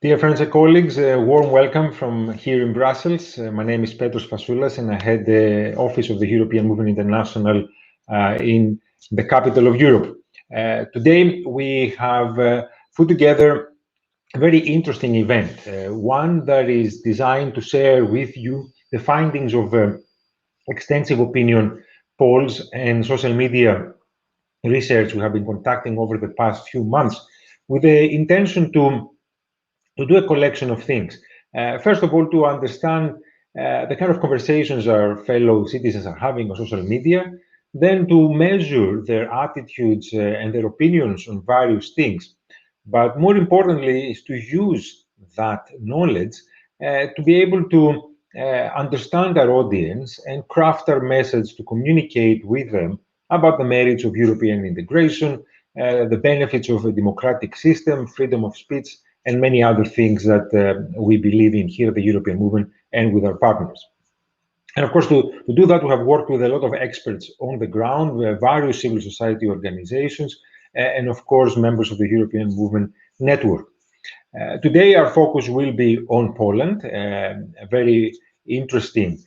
Dear friends and colleagues, a warm welcome from here in Brussels. My name is Petros Fassoulas, and I head the office of the European Movement International in the capital of Europe. Today, we have put together a very interesting event, one that is designed to share with you the findings of extensive opinion polls and social media research we have been conducting over the past few months with the intention to do a collection of things. First of all, to understand the kind of conversations our fellow citizens are having on social media, then to measure their attitudes and their opinions on various things. But more importantly, is to use that knowledge to be able to understand our audience and craft our message to communicate with them about the merits of European integration, the benefits of a democratic system, freedom of speech, and many other things that we believe in here at the European movement and with our partners. And of course, to do that, we have worked with a lot of experts on the ground, various civil society organizations, and of course, members of the European Movement Network. Today, our focus will be on Poland, a very interesting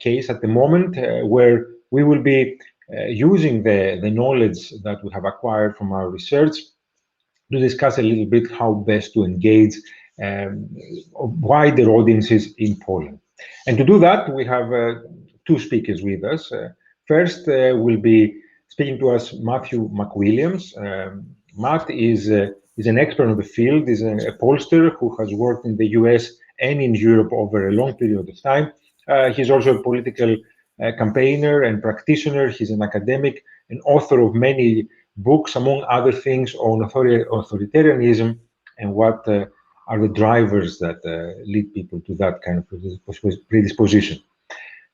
case at the moment, where we will be using the knowledge that we have acquired from our research to discuss a little bit how best to engage wider audiences in Poland. And to do that, we have two speakers with us. First will be speaking to us Matthew MacWilliams. Matt is an expert in the field, is a pollster who has worked in the US and in Europe over a long period of time. He's also a political campaigner and practitioner. He's an academic and author of many books, among other things, on authoritarianism and what are the drivers that lead people to that kind of predisposition.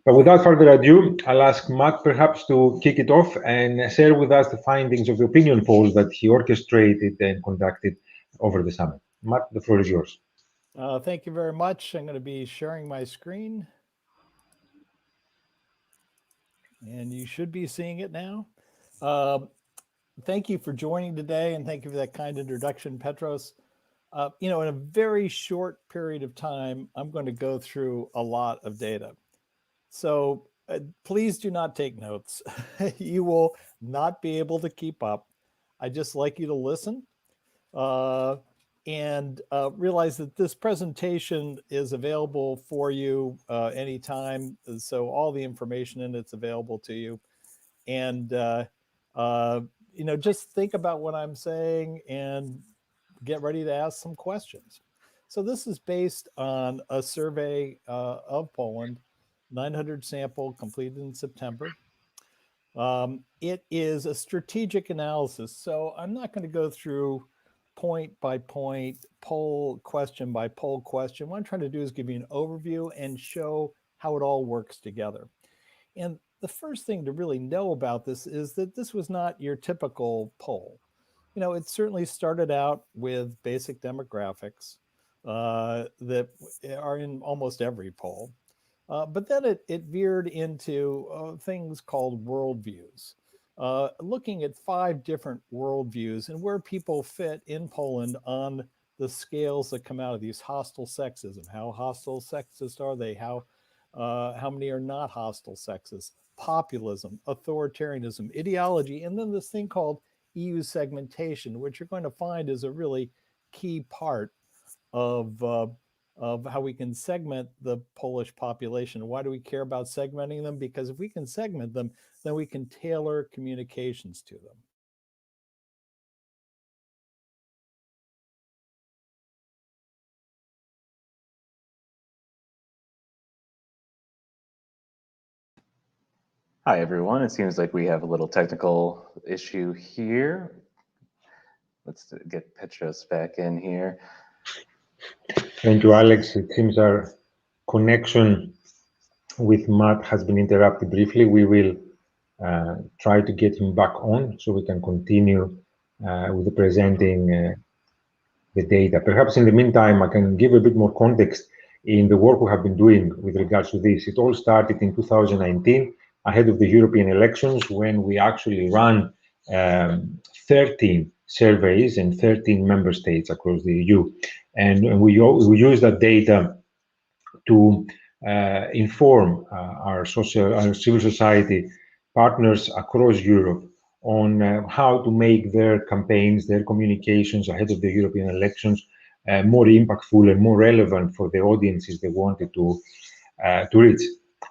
But without further ado, I'll ask Matt perhaps to kick it off and share with us the findings of the opinion polls that he orchestrated and conducted over the summer. Matt, the floor is yours. Thank you very much. I'm going to be sharing my screen. And you should be seeing it now. Thank you for joining today, and thank you for that kind introduction, Petros. In a very short period of time, I'm going to go through a lot of data. So please do not take notes. You will not be able to keep up. I just like you to listen and realize that this presentation is available for you anytime. So all the information in it's available to you. And just think about what I'm saying and get ready to ask some questions. So this is based on a survey of Poland, 900 sample completed in September. It is a strategic analysis. So I'm not going to go through point by point, poll question by poll question. What I'm trying to do is give you an overview and show how it all works together. And the first thing to really know about this is that this was not your typical poll. It certainly started out with basic demographics that are in almost every poll. But then it veered into things called worldviews, looking at 5 different worldviews and where people fit in Poland on the scales that come out of these hostile sexism. How hostile sexist are they? How many are not hostile sexist? Populism, authoritarianism, ideology, and then this thing called EU segmentation, which you're going to find is a really key part of how we can segment the Polish population. Why do we care about segmenting them? Because if we can segment them, then we can tailor communications to them. Hi, everyone. It seems like we have a little technical issue here. Let's get Petros back in here. Thank you, Alex. It seems our connection with Matt has been interrupted briefly. We will try to get him back on so we can continue with the presenting the data. Perhaps in the meantime, I can give a bit more context in the work we have been doing with regards to this. It all started in 2019, ahead of the European elections, when we actually ran 13 surveys in 13 member states across the EU. and we use that data to inform our civil society partners across Europe on how to make their campaigns, their communications ahead of the European elections more impactful and more relevant for the audiences they wanted to reach.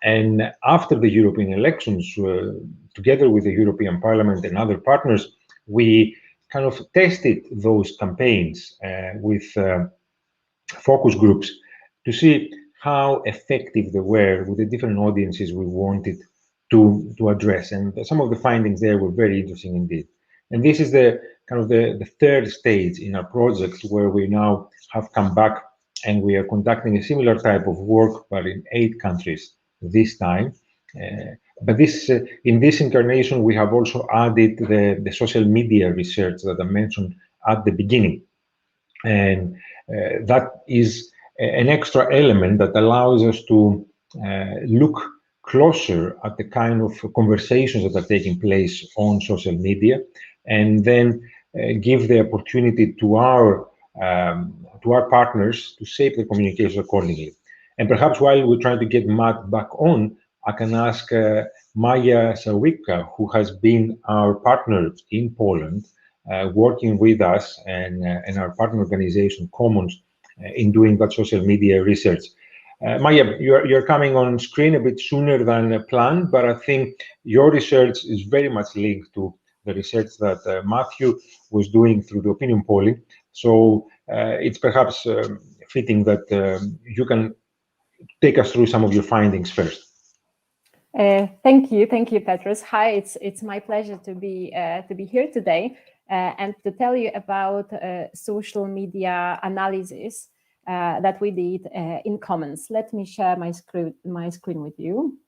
And after the European elections, together with the European Parliament and other partners, we kind of tested those campaigns with focus groups to see how effective they were with the different audiences we wanted to address. And some of the findings there were very interesting indeed. And this is the kind of the third stage in our project, where we now have come back and we are conducting a similar type of work, but in 8 countries this time. But in this incarnation, we have also added the social media research that I mentioned at the beginning. And that is an extra element that allows us to look closer at the kind of conversations that are taking place on social media, and then give the opportunity to our partners to shape the communication accordingly. And perhaps while we're trying to get Matt back on, I can ask Maja Sawicka, who has been our partner in Poland, working with us and our partner organization Commons in doing that social media research. Maja, you're coming on screen a bit sooner than planned, but I think your research is very much linked to the research that Matthew was doing through the opinion polling. So it's perhaps fitting that you can take us through some of your findings first. Thank you, Petros. Hi, it's my pleasure to be here today and to tell you about social media analysis that we did in Commons. Let me share my screen with you.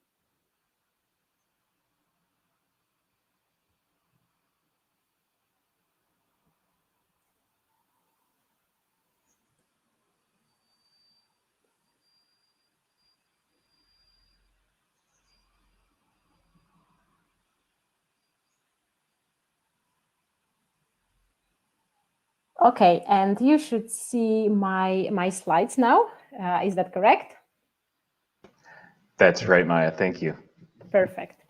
Okay, and you should see my slides now. Is that correct? That's right, Maya. Thank you. Perfect.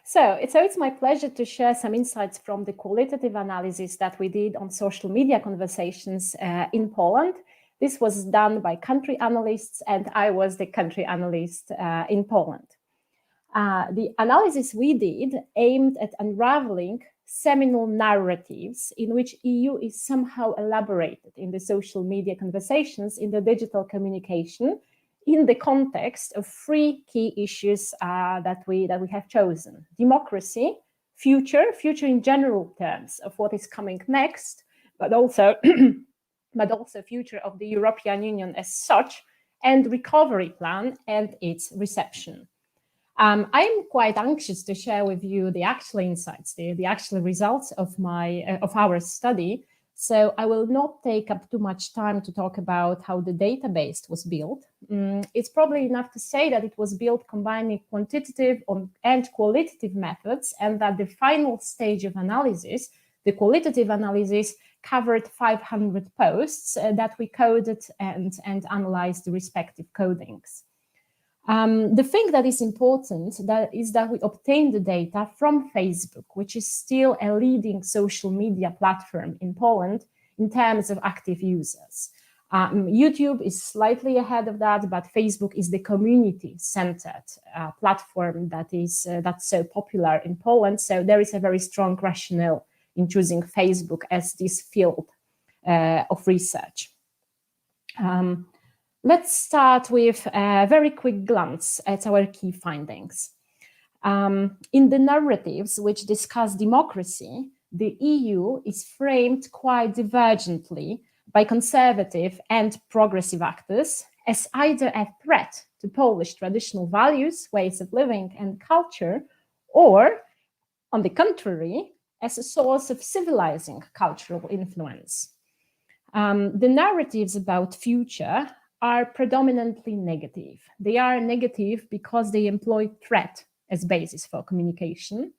So it's my pleasure to share some insights from the qualitative analysis that we did on social media conversations in Poland. This was done by country analysts, and I was the country analyst in Poland. The analysis we did aimed at unraveling seminal narratives in which EU is somehow elaborated in the social media conversations in the digital communication in the context of 3 key issues that we have chosen: democracy, future in general terms of what is coming next, but also future of the European Union as such, and recovery plan and its reception. I'm quite anxious to share with you the actual insights, the actual results of our study. So I will not take up too much time to talk about how the database was built. It's probably enough to say that it was built combining quantitative and qualitative methods, and that the final stage of analysis, the qualitative analysis, covered 500 posts that we coded and analyzed the respective codings. The thing that is important is that we obtained the data from Facebook, which is still a leading social media platform in Poland in terms of active users. YouTube is slightly ahead of that, but Facebook is the community-centered platform that's so popular in Poland. So there is a very strong rationale in choosing Facebook as this field of research. Let's start with a very quick glance at our key findings. In the narratives which discuss democracy, the EU is framed quite divergently by conservative and progressive actors as either a threat to Polish traditional values, ways of living and culture, or, on the contrary, as a source of civilizing cultural influence. The narratives about future are predominantly negative. They are negative because they employ threat as basis for communication.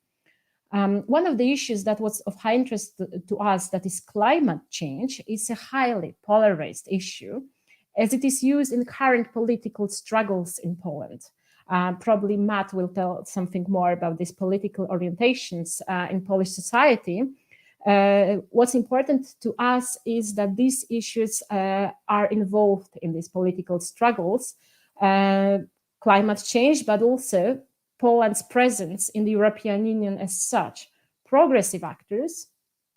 One of the issues that was of high interest to us, that is climate change, is a highly polarized issue, as it is used in current political struggles in Poland. Probably Matt will tell something more about these political orientations in Polish society. What's important to us is that these issues are involved in these political struggles, climate change, but also Poland's presence in the European Union as such. Progressive actors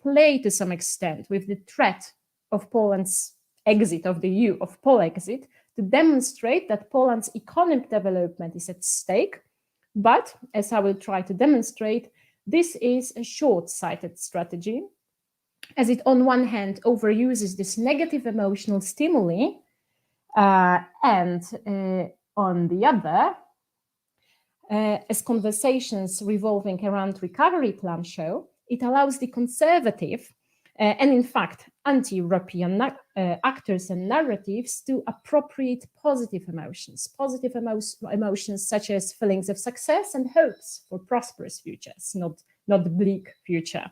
play to some extent with the threat of Poland's exit of the EU, of Polexit, to demonstrate that Poland's economic development is at stake. But, as I will try to demonstrate, this is a short-sighted strategy, as it on one hand overuses this negative emotional stimuli, and on the other, as conversations revolving around recovery plan show, it allows the conservative and in fact anti-European actors and narratives to appropriate positive emotions such as feelings of success and hopes for prosperous futures, not the bleak future.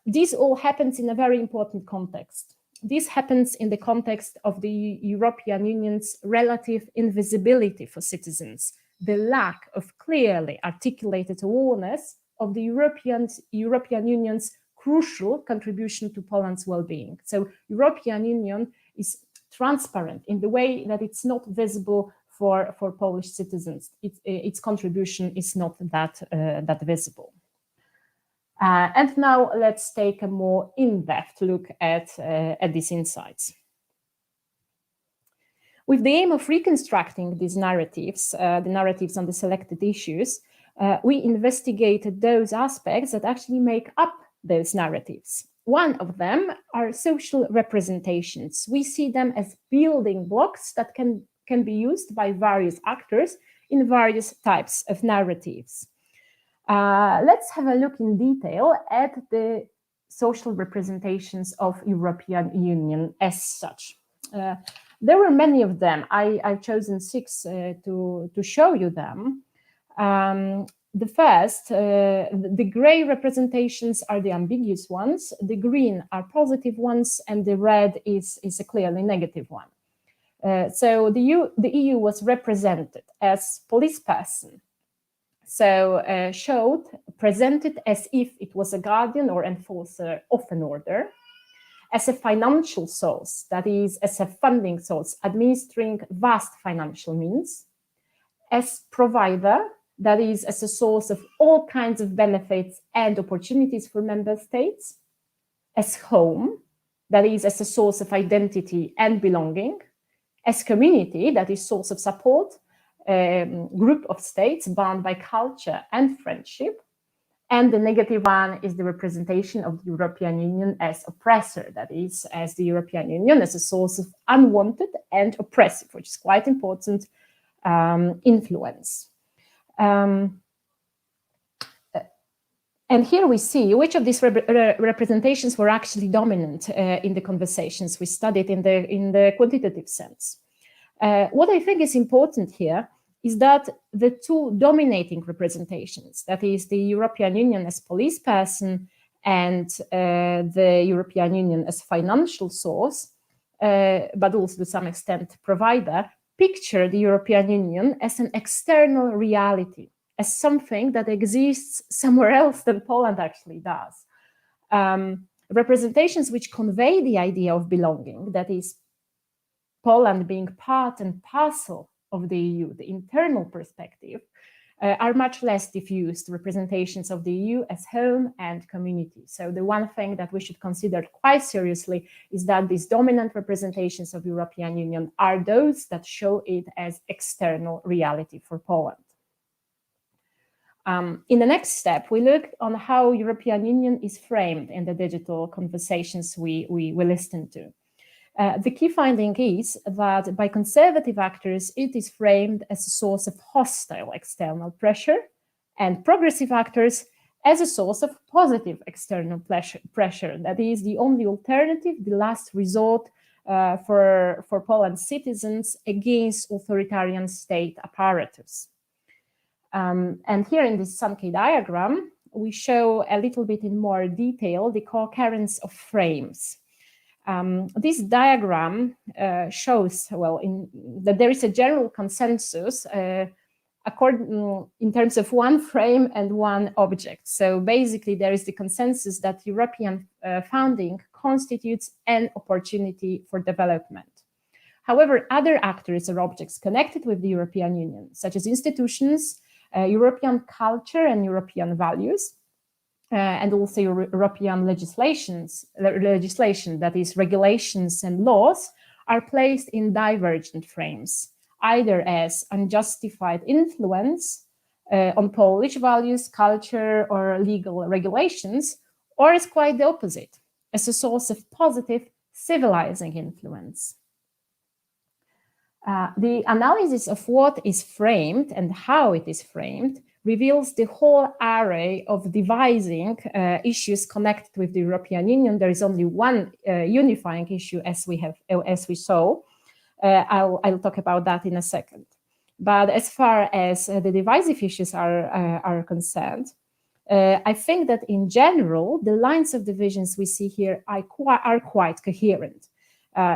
This all happens in a very important context. This happens in the context of the European Union's relative invisibility for citizens, the lack of clearly articulated awareness of the European Union's crucial contribution to Poland's well-being. So European Union is transparent in the way that it's not visible for Polish citizens. Its contribution is not that visible. And now let's take a more in-depth look at these insights. With the aim of reconstructing these narratives, the narratives on the selected issues, we investigated those aspects that actually make up those narratives. One of them are social representations. We see them as building blocks that can be used by various actors in various types of narratives. Let's have a look in detail at the social representations of European Union as such. There were many of them. I've chosen 6 to show you them. The first, the gray representations are the ambiguous ones, the green are positive ones, and the red is a clearly negative one. So the EU was represented as police person, so presented as if it was a guardian or enforcer of an order, as a financial source, that is, as a funding source, administering vast financial means, as provider, that is, as a source of all kinds of benefits and opportunities for member states, as home, that is, as a source of identity and belonging, as community, that is, source of support, group of states bound by culture and friendship, and the negative one is the representation of the European Union as oppressor, that is, as the European Union as a source of unwanted and oppressive, which is quite important, influence. And here we see which of these representations were actually dominant in the conversations we studied in the quantitative sense. What I think is important here is that the 2 dominating representations, that is the European Union as police person and the European Union as financial source, but also to some extent provider, picture the European Union as an external reality, as something that exists somewhere else than Poland actually does. Representations which convey the idea of belonging, that is, Poland being part and parcel of the EU, the internal perspective, are much less diffused representations of the EU as home and community. So the one thing that we should consider quite seriously is that these dominant representations of European Union are those that show it as external reality for Poland. In the next step, we look on how European Union is framed in the digital conversations we listen to. The key finding is that by conservative actors, it is framed as a source of hostile external pressure, and progressive actors as a source of positive external pressure. That is the only alternative, the last resort for Poland's citizens against authoritarian state apparatus. And here in this Sankey diagram, we show a little bit in more detail the co-occurrence of frames. This diagram shows, well, that there is a general consensus in terms of one frame and one object. So basically, there is the consensus that European founding constitutes an opportunity for development. However, other actors or objects connected with the European Union, such as institutions, European culture and European values, and also European legislation, that is regulations and laws, are placed in divergent frames, either as unjustified influence on Polish values, culture, or legal regulations, or as quite the opposite, as a source of positive civilizing influence. The analysis of what is framed and how it is framed reveals the whole array of devising issues connected with the European Union. There is only one unifying issue, as we saw. I'll talk about that in a second. But as far as the divisive issues are concerned, I think that in general, the lines of divisions we see here are quite coherent.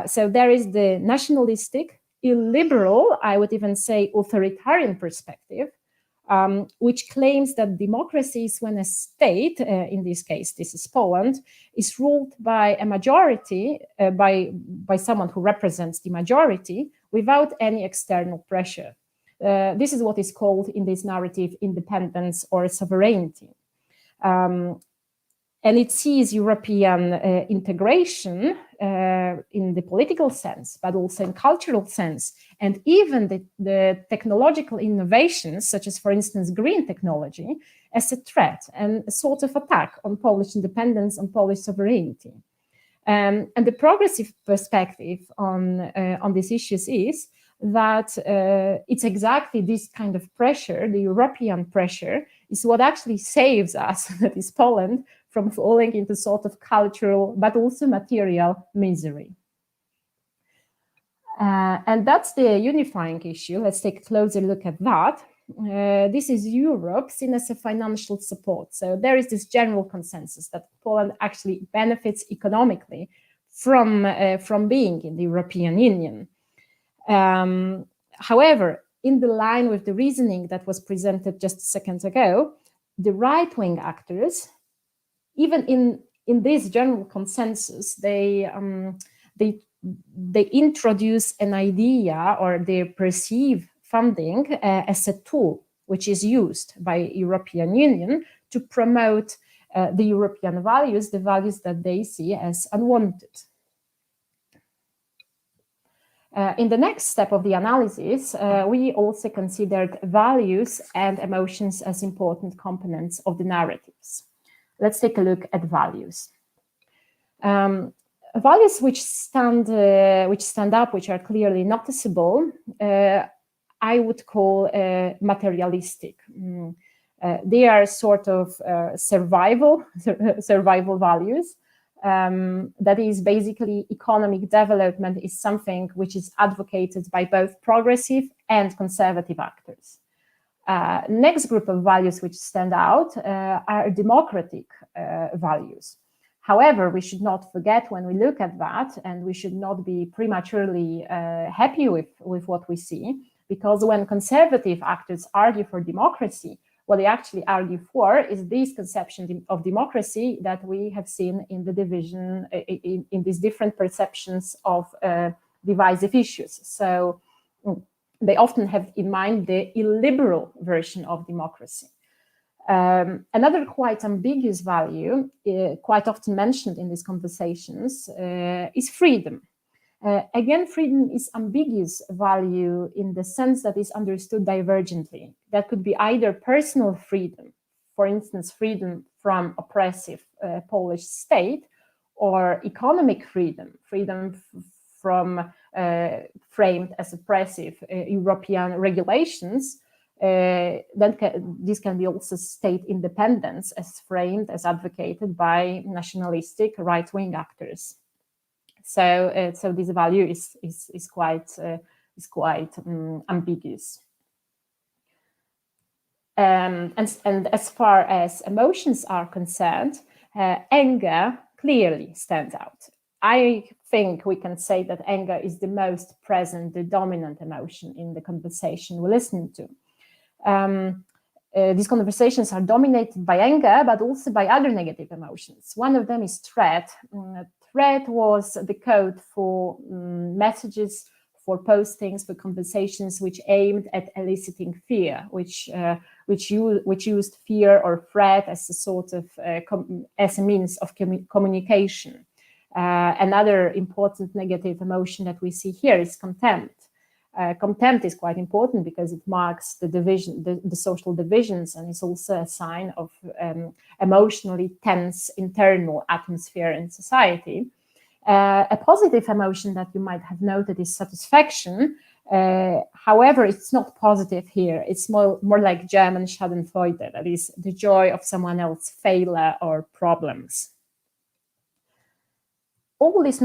So there is the nationalistic, illiberal, I would even say authoritarian perspective, which claims that democracy is when a state, in this case, this is Poland, is ruled by a majority, by someone who represents the majority without any external pressure. This is what is called in this narrative independence or sovereignty. And it sees European integration in the political sense, but also in cultural sense, and even the technological innovations, such as, for instance, green technology, as a threat and a sort of attack on Polish independence, on Polish sovereignty. And the progressive perspective on these issues is that it's exactly this kind of pressure, the European pressure, is what actually saves us, that is Poland, from falling into sort of cultural but also material misery. And that's the unifying issue. Let's take a closer look at that. This is Europe seen as a financial support. So there is this general consensus that Poland actually benefits economically from being in the European Union. However, in the line with the reasoning that was presented just a second ago, the right-wing actors, even in this general consensus, they introduce an idea, or they perceive funding as a tool which is used by European Union to promote the European values, the values that they see as unwanted. In the next step of the analysis, we also considered values and emotions as important components of the narratives. Let's take a look at values. Values which stand up, which are clearly noticeable, I would call materialistic. They are sort of survival values. That is basically economic development is something which is advocated by both progressive and conservative actors. Next group of values which stand out are democratic values. However, we should not forget when we look at that, and we should not be prematurely happy with what we see, because when conservative actors argue for democracy, what they actually argue for is this conception of democracy that we have seen in the division, in these different perceptions of divisive issues. So they often have in mind the illiberal version of democracy. Another quite ambiguous value, quite often mentioned in these conversations, is freedom. Again, freedom is ambiguous value in the sense that is understood divergently. That could be either personal freedom, for instance, freedom from oppressive Polish state, or economic freedom, from framed as oppressive European regulations. This can be also state independence as framed, as advocated by nationalistic right-wing actors. So this value is quite ambiguous. And as far as emotions are concerned, anger clearly stands out. I think we can say that anger is the most present, the dominant emotion in the conversation we're listening to. These conversations are dominated by anger, but also by other negative emotions. One of them is threat. Threat was the code for messages, for postings, for conversations which aimed at eliciting fear, which used fear or threat as a sort of as a means of communication. Another important negative emotion that we see here is contempt. Contempt is quite important because it marks the division, the social divisions, and is also a sign of emotionally tense internal atmosphere in society. A positive emotion that you might have noted is satisfaction. However, it's not positive here. It's more like German Schadenfreude, that is the joy of someone else's failure or problems. All these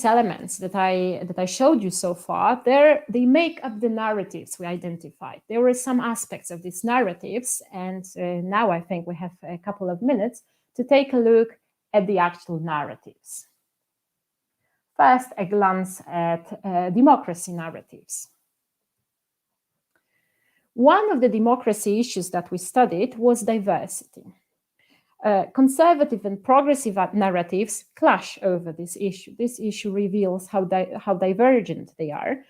elements that I showed you so far, they make up the narratives we identified. There were some aspects of these narratives, and now I think we have a couple of minutes to take a look at the actual narratives. First, a glance at democracy narratives. One of the democracy issues that we studied was diversity. Conservative and progressive narratives clash over this issue. This issue reveals how divergent they are,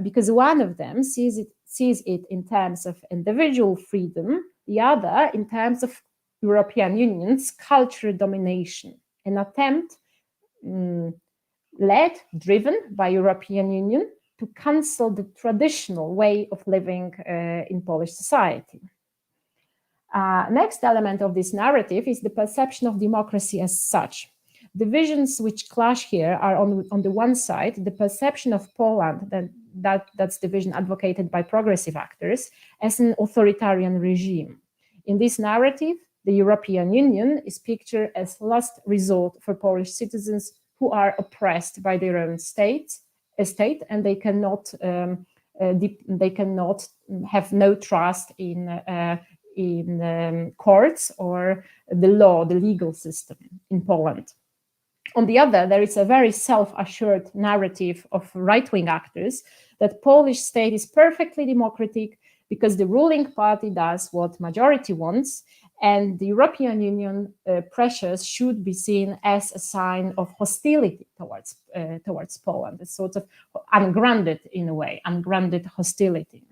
because one of them sees it in terms of individual freedom, the other in terms of European Union's cultural domination, an attempt driven by European Union to cancel the traditional way of living in Polish society. Next element of this narrative is the perception of democracy as such. The visions which clash here are on the one side, the perception of Poland, that's the vision advocated by progressive actors, as an authoritarian regime. In this narrative, the European Union is pictured as last resort for Polish citizens who are oppressed by their own state, and they cannot have no trust in courts or the law, the legal system in Poland. On the other, there is a very self-assured narrative of right-wing actors that Polish state is perfectly democratic because the ruling party does what majority wants, and the European Union pressures should be seen as a sign of hostility towards Poland, a sort of ungrounded, in a way, ungrounded hostility.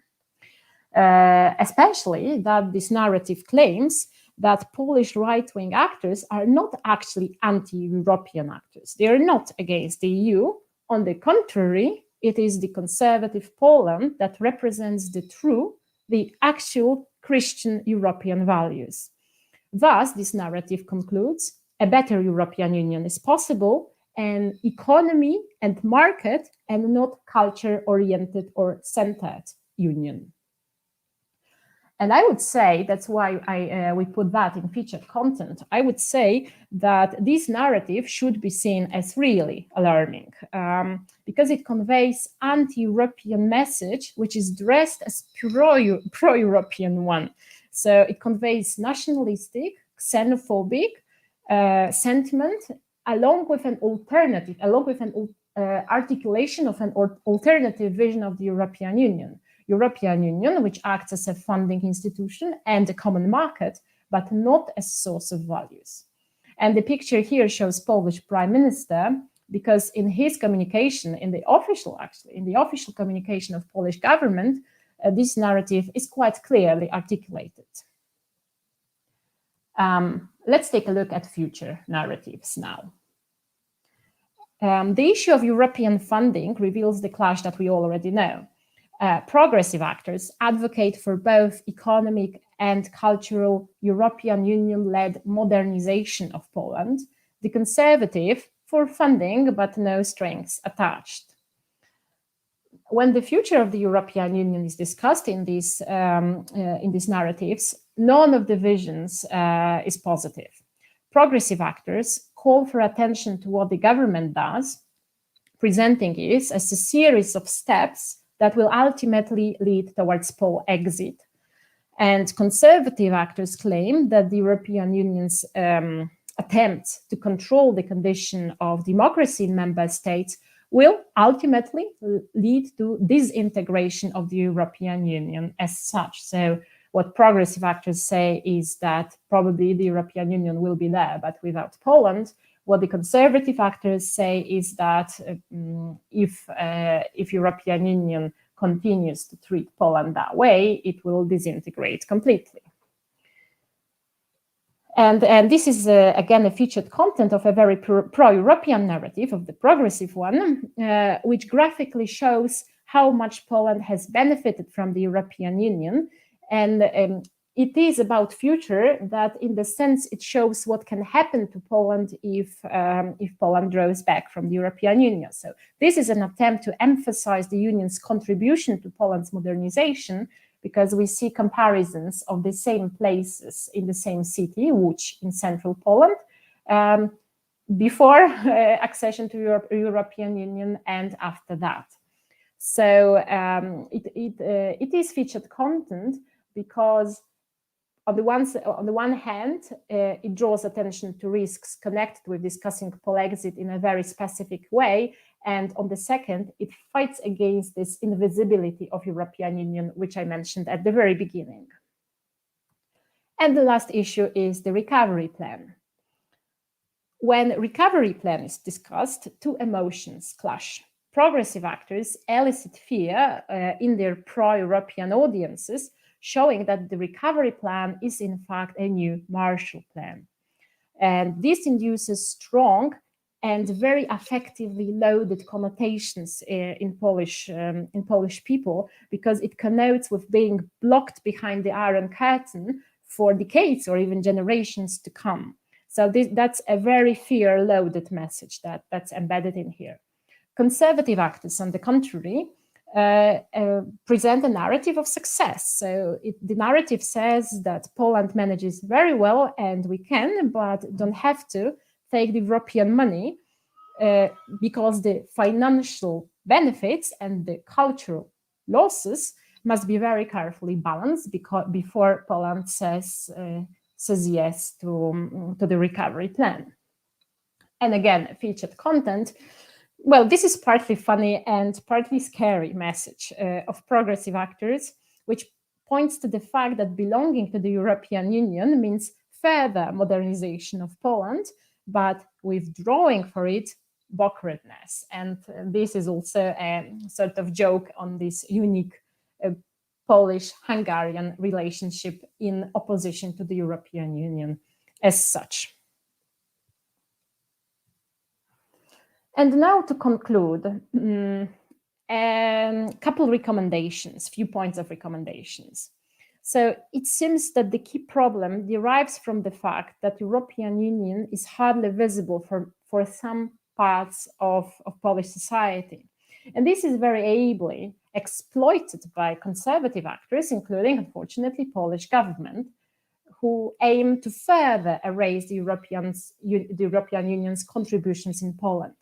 Especially that this narrative claims that Polish right-wing actors are not actually anti-European actors. They are not against the EU. On the contrary, it is the conservative Poland that represents the actual Christian European values. Thus, this narrative concludes a better European Union is possible, an economy and market, and not culture-oriented or centered union. And I would say, that's why we put that in featured content, I would say that this narrative should be seen as really alarming because it conveys anti-European message, which is dressed as pro-European one. So it conveys nationalistic, xenophobic sentiment along with an articulation of an alternative vision of the European Union. European Union, which acts as a funding institution and a common market, but not as source of values. And the picture here shows Polish Prime Minister, because in his communication, in the official communication of Polish government, this narrative is quite clearly articulated. Let's take a look at future narratives now. The issue of European funding reveals the clash that we already know. Progressive actors advocate for both economic and cultural European Union-led modernization of Poland, the conservative for funding but no strings attached. When the future of the European Union is discussed in these narratives, none of the visions is positive. Progressive actors call for attention to what the government does, presenting it as a series of steps that will ultimately lead towards Pole exit. And conservative actors claim that the European Union's attempt to control the condition of democracy in member states will ultimately lead to disintegration of the European Union as such. So what progressive actors say is that probably the European Union will be there, but without Poland. What the conservative actors say is that if European Union continues to treat Poland that way, it will disintegrate completely. And this is, again, a featured content of a very pro-European narrative, of the progressive one, which graphically shows how much Poland has benefited from the European Union. And it is about future that, in the sense, it shows what can happen to Poland if Poland draws back from the European Union. So this is an attempt to emphasize the Union's contribution to Poland's modernization, because we see comparisons of the same places in the same city, Łódź in central Poland, before accession to European Union and after that. So it is featured content because on the one hand, it draws attention to risks connected with discussing Polexit in a very specific way. And on the second, it fights against this invisibility of European Union, which I mentioned at the very beginning. And the last issue is the recovery plan. When recovery plan is discussed, two emotions clash. Progressive actors elicit fear in their pro-European audiences, showing that the recovery plan is in fact a new Marshall Plan. And this induces strong and very effectively loaded connotations in Polish people, because it connotes with being blocked behind the Iron Curtain for decades or even generations to come. So that's a very fear-loaded message that's embedded in here. Conservative actors, on the contrary, present a narrative of success. So the narrative says that Poland manages very well and we can, but don't have to take the European money because the financial benefits and the cultural losses must be very carefully balanced before Poland says yes to the recovery plan. And again, featured content. Well, this is partly funny and partly scary message of progressive actors, which points to the fact that belonging to the European Union means further modernization of Poland, but withdrawing for it, backwardness. And this is also a sort of joke on this unique Polish-Hungarian relationship in opposition to the European Union as such. And now to conclude, a couple recommendations, few points of recommendations. So it seems that the key problem derives from the fact that European Union is hardly visible for some parts of Polish society. And this is very ably exploited by conservative actors, including, unfortunately, Polish government, who aim to further erase the European Union's contributions in Poland.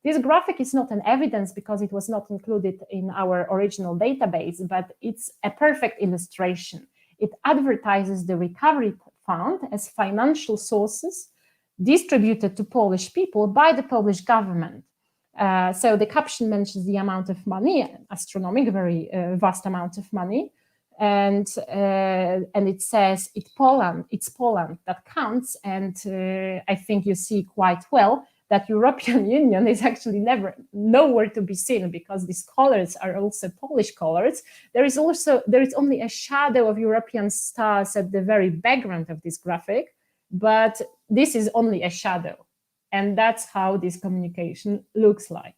This graphic is not an evidence because it was not included in our original database, but it's a perfect illustration. It advertises the recovery fund as financial sources distributed to Polish people by the Polish government. So the caption mentions the amount of money, astronomical, very vast amount of money, and it says it's Poland that counts. And I think you see quite well that European Union is actually nowhere to be seen, because these colors are also Polish colors. There is only a shadow of European stars at the very background of this graphic, but this is only a shadow. And that's how this communication looks like.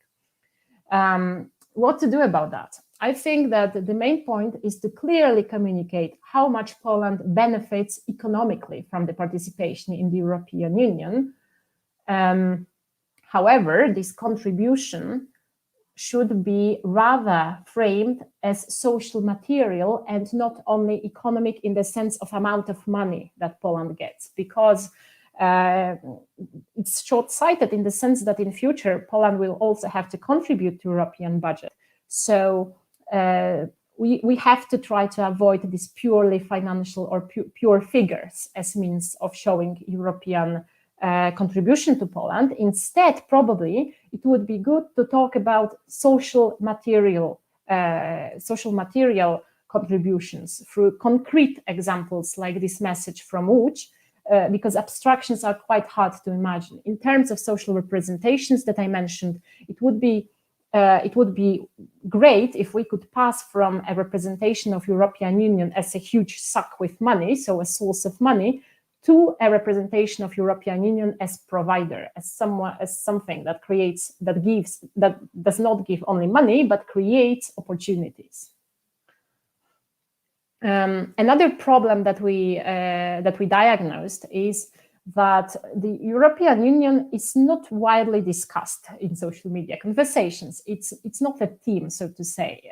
What to do about that? I think that the main point is to clearly communicate how much Poland benefits economically from the participation in the European Union. However, this contribution should be rather framed as social material and not only economic in the sense of amount of money that Poland gets, because it's short-sighted in the sense that in future Poland will also have to contribute to European budget. So we have to try to avoid these purely financial or pure figures as means of showing European contribution to Poland. Instead, probably it would be good to talk about social material contributions through concrete examples like this message from Łódź, because abstractions are quite hard to imagine. In terms of social representations that I mentioned, it would be great if we could pass from a representation of European Union as a huge sack with money, so a source of money, to a representation of European Union as provider, as something that does not give only money, but creates opportunities. Another problem that we diagnosed is that the European Union is not widely discussed in social media conversations. It's not a theme, so to say.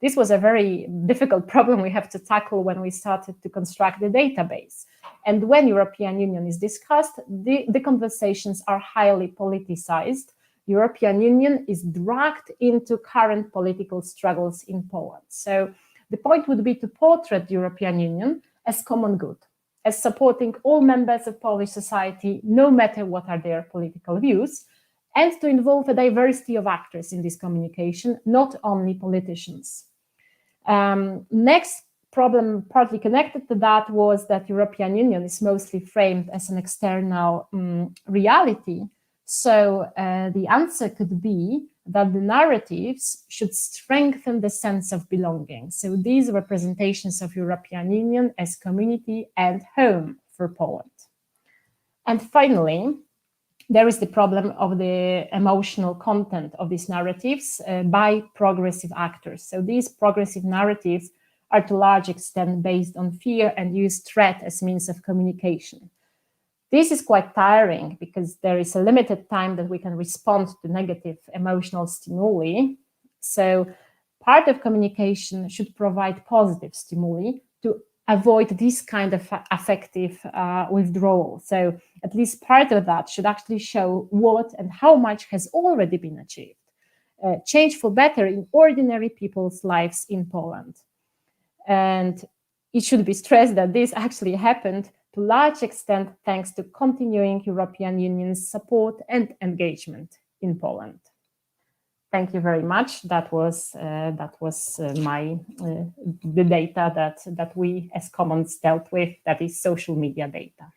This was a very difficult problem we have to tackle when we started to construct the database. And when European Union is discussed, the conversations are highly politicized. European Union is dragged into current political struggles in Poland. So the point would be to portray the European Union as common good, as supporting all members of Polish society, no matter what are their political views, and to involve a diversity of actors in this communication, not only politicians. Next problem, partly connected to that, was that European Union is mostly framed as an external reality. So the answer could be that the narratives should strengthen the sense of belonging. So these representations of European Union as community and home for Poland. And finally, there is the problem of the emotional content of these narratives by progressive actors. So these progressive narratives are to a large extent based on fear and use threat as means of communication. This is quite tiring because there is a limited time that we can respond to negative emotional stimuli. So part of communication should provide positive stimuli to avoid this kind of affective withdrawal. So at least part of that should actually show what and how much has already been achieved. Change for better in ordinary people's lives in Poland. And it should be stressed that this actually happened to a large extent thanks to continuing European Union's support and engagement in Poland. Thank you very much. That was the data that we as Commons dealt with, that is social media data.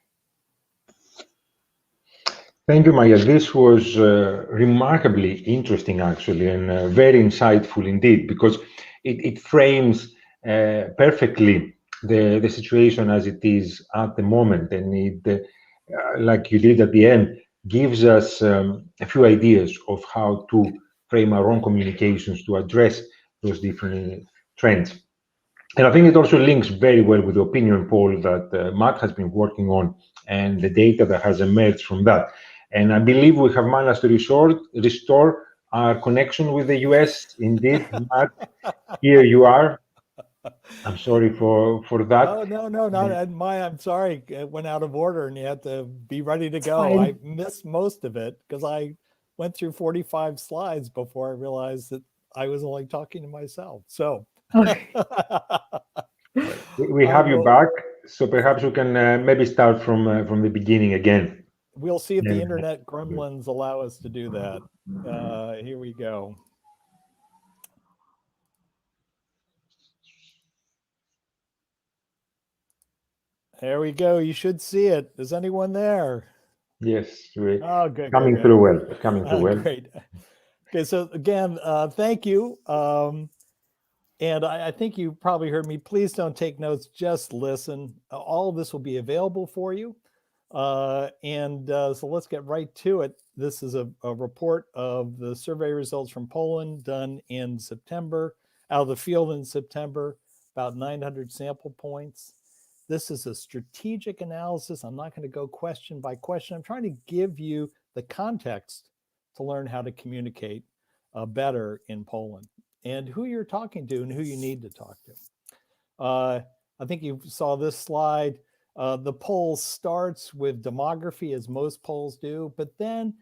Thank you, Maya. This was remarkably interesting, actually, and very insightful indeed, because it frames perfectly the situation as it is at the moment, and it, like you did at the end, gives us a few ideas of how to frame our own communications to address those different trends. And I think it also links very well with the opinion poll that Matt has been working on and the data that has emerged from that. And I believe we have managed to restore our connection with the US. Indeed, Matt, here you are. I'm sorry for that. Oh, no, not Maya. I'm sorry. It went out of order and you had to be ready to go. Fine. I missed most of it because I went through 45 slides before I realized that I was only talking to myself. So we have you back, so perhaps we can maybe start from the beginning again. We'll see if the internet gremlins allow us to do that. Here we go. There we go. You should see it. Is anyone there? Yes, Oh, good. Coming through well. Coming through well. Great. Okay, so again, thank you. And I think you probably heard me. Please don't take notes. Just listen. All of this will be available for you. So let's get right to it. This is a report of the survey results from Poland done in September, out of the field in September, about 900 sample points. This is a strategic analysis. I'm not going to go question by question. I'm trying to give you the context to learn how to communicate better in Poland and who you're talking to and who you need to talk to. I think you saw this slide. The poll starts with demography, as most polls do, but then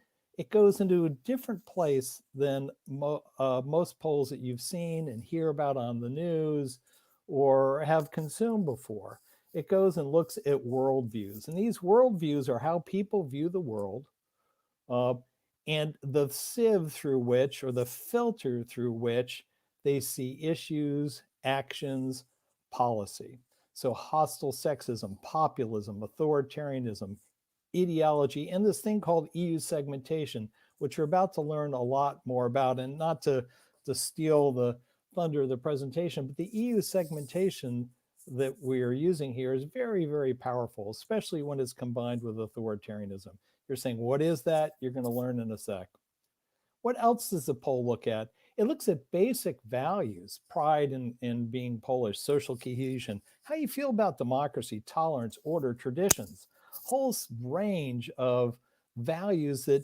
it goes into a different place than most polls that you've seen and hear about on the news or have consumed before. It goes and looks at worldviews. And these worldviews are how people view the world, and the sieve through which, or the filter through which, they see issues, actions, policy. So hostile sexism, populism, authoritarianism, ideology, and this thing called EU segmentation, which we're about to learn a lot more about. And not to steal the thunder of the presentation, but the EU segmentation that we are using here is very, very powerful, especially when it's combined with authoritarianism. You're saying, what is that? You're going to learn in a sec. What else does the poll look at? It looks at basic values, pride in being Polish, social cohesion, how you feel about democracy, tolerance, order, traditions, whole range of values that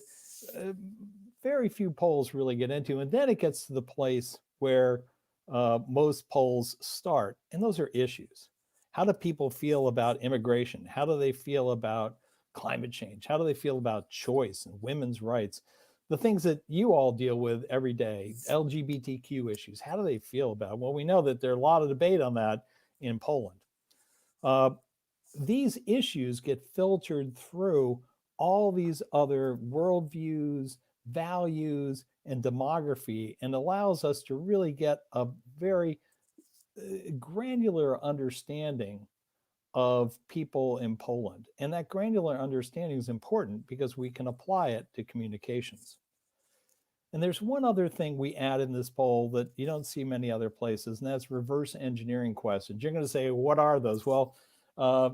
very few polls really get into. And then it gets to the place where most polls start, and those are issues. How do people feel about immigration? How do they feel about climate change? How do they feel about choice and women's rights? The things that you all deal with every day, LGBTQ issues, how do they feel about it? Well, we know that there's a lot of debate on that in Poland. These issues get filtered through all these other worldviews, values, and demography, and allows us to really get a very granular understanding of people in Poland. And that granular understanding is important because we can apply it to communications. And there's one other thing we add in this poll that you don't see many other places, and that's reverse engineering questions. You're going to say, what are those? Well,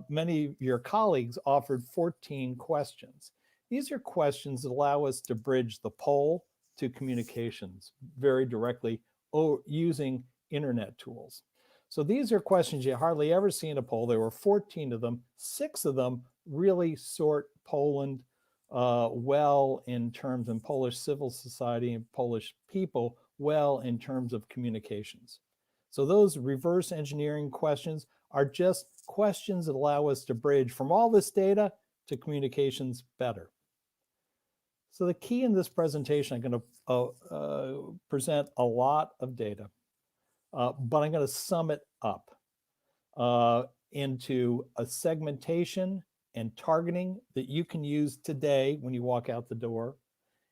many of your colleagues offered 14 questions. These are questions that allow us to bridge the poll to communications very directly using internet tools. So these are questions you hardly ever see in a poll. There were 14 of them. 6 of them really sort Poland well in terms of Polish civil society and Polish people well in terms of communications. So those reverse engineering questions are just questions that allow us to bridge from all this data to communications better. So the key in this presentation, I'm going to present a lot of data, but I'm going to sum it up into a segmentation and targeting that you can use today when you walk out the door,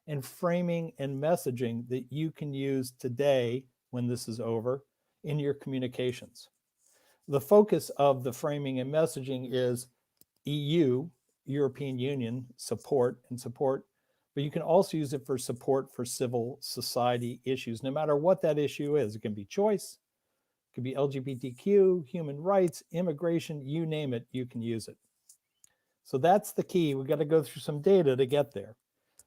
and framing and messaging that you can use today when this is over in your communications. The focus of the framing and messaging is EU, European Union, support, but you can also use it for support for civil society issues, no matter what that issue is. It can be choice, it could be LGBTQ, human rights, immigration, you name it, you can use it. So that's the key. We've got to go through some data to get there.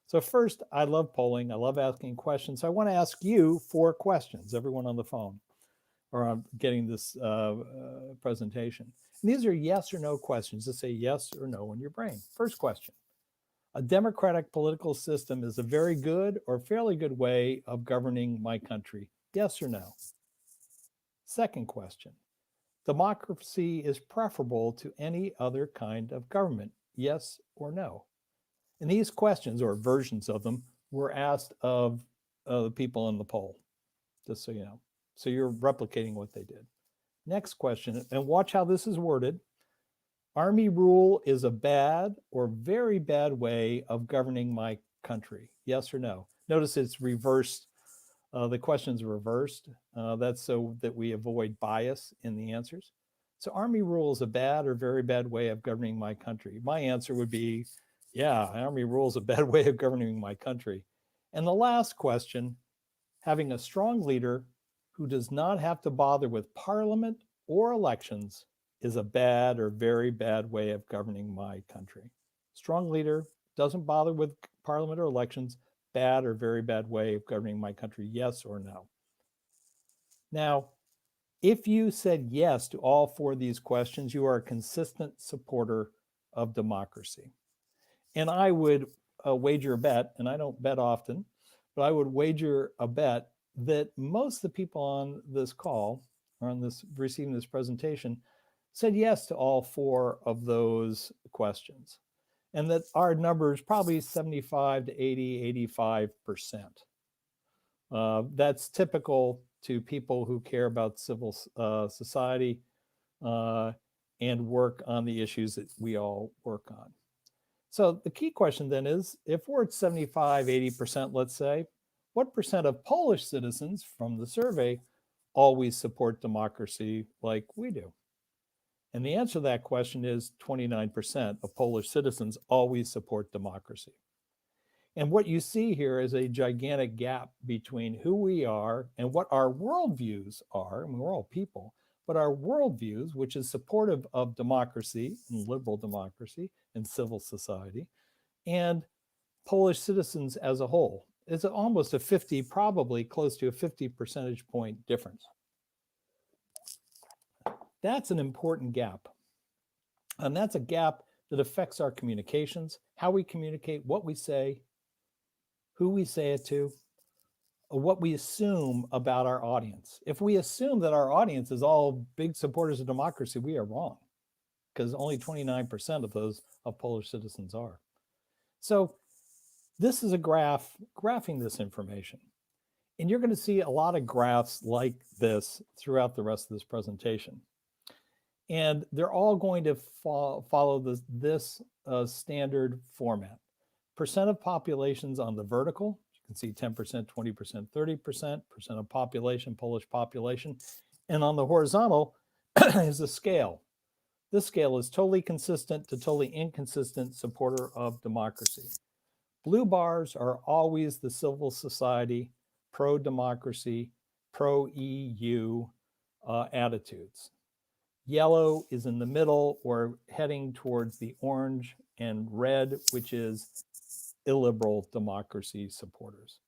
So first, I love polling. I love asking questions. So I want to ask you 4 questions, everyone on the phone or I'm getting this presentation. And these are yes or no questions that say yes or no in your brain. First question: a democratic political system is a very good or fairly good way of governing my country. Yes or no? Second question: democracy is preferable to any other kind of government. Yes or no? And these questions, or versions of them, were asked of the people in the poll, just so you know. So you're replicating what they did. Next question, and watch how this is worded. Army rule is a bad or very bad way of governing my country. Yes or no? Notice it's reversed. The question's reversed. That's so that we avoid bias in the answers. So army rule is a bad or very bad way of governing my country. My answer would be, yeah, army rule is a bad way of governing my country. And the last question: having a strong leader who does not have to bother with parliament or elections is a bad or very bad way of governing my country. Strong leader, doesn't bother with parliament or elections, bad or very bad way of governing my country, yes or no? Now, if you said yes to all 4 of these questions, you are a consistent supporter of democracy. And I would wager a bet, and I don't bet often, but I would wager a bet that most of the people on this call or on this receiving this presentation said yes to all 4 of those questions. and that our number is probably 75 to 80, 85%. That's typical to people who care about civil society and work on the issues that we all work on. So the key question then is, if we're at 75, 80%, let's say, what percent of Polish citizens from the survey always support democracy like we do? And the answer to that question is 29% of Polish citizens always support democracy. And what you see here is a gigantic gap between who we are and what our worldviews are. I mean, we're all people, but our worldviews, which is supportive of democracy and liberal democracy and civil society, and Polish citizens as a whole, is almost a 50, probably close to a 50 percentage point difference. That's an important gap. And that's a gap that affects our communications, how we communicate, what we say, who we say it to, what we assume about our audience. If we assume that our audience is all big supporters of democracy, we are wrong, because only 29% of those of Polish citizens are. So this is a graph graphing this information. And you're going to see a lot of graphs like this throughout the rest of this presentation. And they're all going to follow this standard format. Percent of populations on the vertical, you can see 10%, 20%, 30%, percent of population, Polish population. And on the horizontal is a scale. This scale is totally consistent to totally inconsistent supporter of democracy. Blue bars are always the civil society, pro-democracy, pro-EU attitudes. Yellow is in the middle or heading towards the orange, and red, which is illiberal democracy supporters.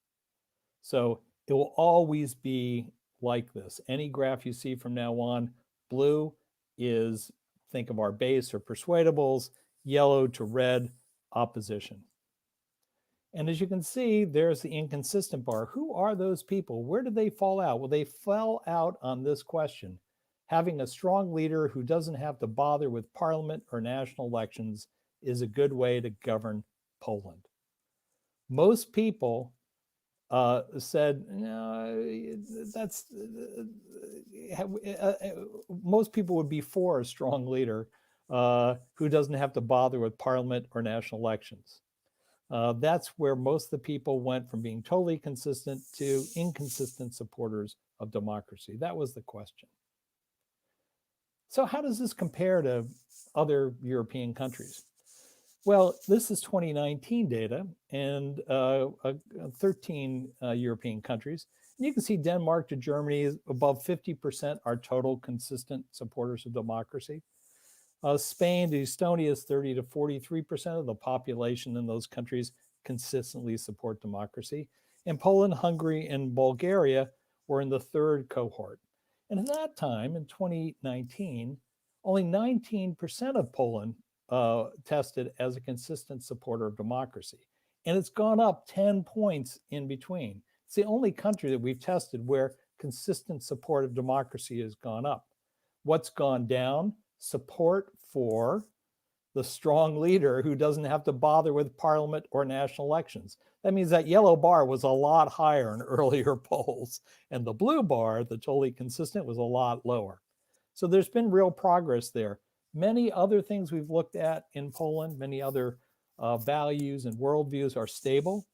So it will always be like this. Any graph you see from now on, blue is, think of our base or persuadables, yellow to red, opposition. And as you can see, there's the inconsistent bar. Who are those people? Where did they fall out? Well, they fell out on this question. Having a strong leader who doesn't have to bother with parliament or national elections is a good way to govern Poland. Most people said, no, most people would be for a strong leader who doesn't have to bother with parliament or national elections. That's where most of the people went from being totally consistent to inconsistent supporters of democracy. That was the question. So how does this compare to other European countries? Well, this is 2019 data and 13 European countries. And you can see Denmark to Germany is above 50% are total consistent supporters of democracy. Spain to Estonia is 30 to 43% of the population in those countries consistently support democracy. And Poland, Hungary, and Bulgaria were in the third cohort. And at that time, in 2019, only 19% of Poland tested as a consistent supporter of democracy. And it's gone up 10 points in between. It's the only country that we've tested where consistent support of democracy has gone up. What's gone down? Support for the strong leader who doesn't have to bother with parliament or national elections. That means that yellow bar was a lot higher in earlier polls, and the blue bar, the totally consistent, was a lot lower. So there's been real progress there. Many other things we've looked at in Poland, many other values and worldviews are stable.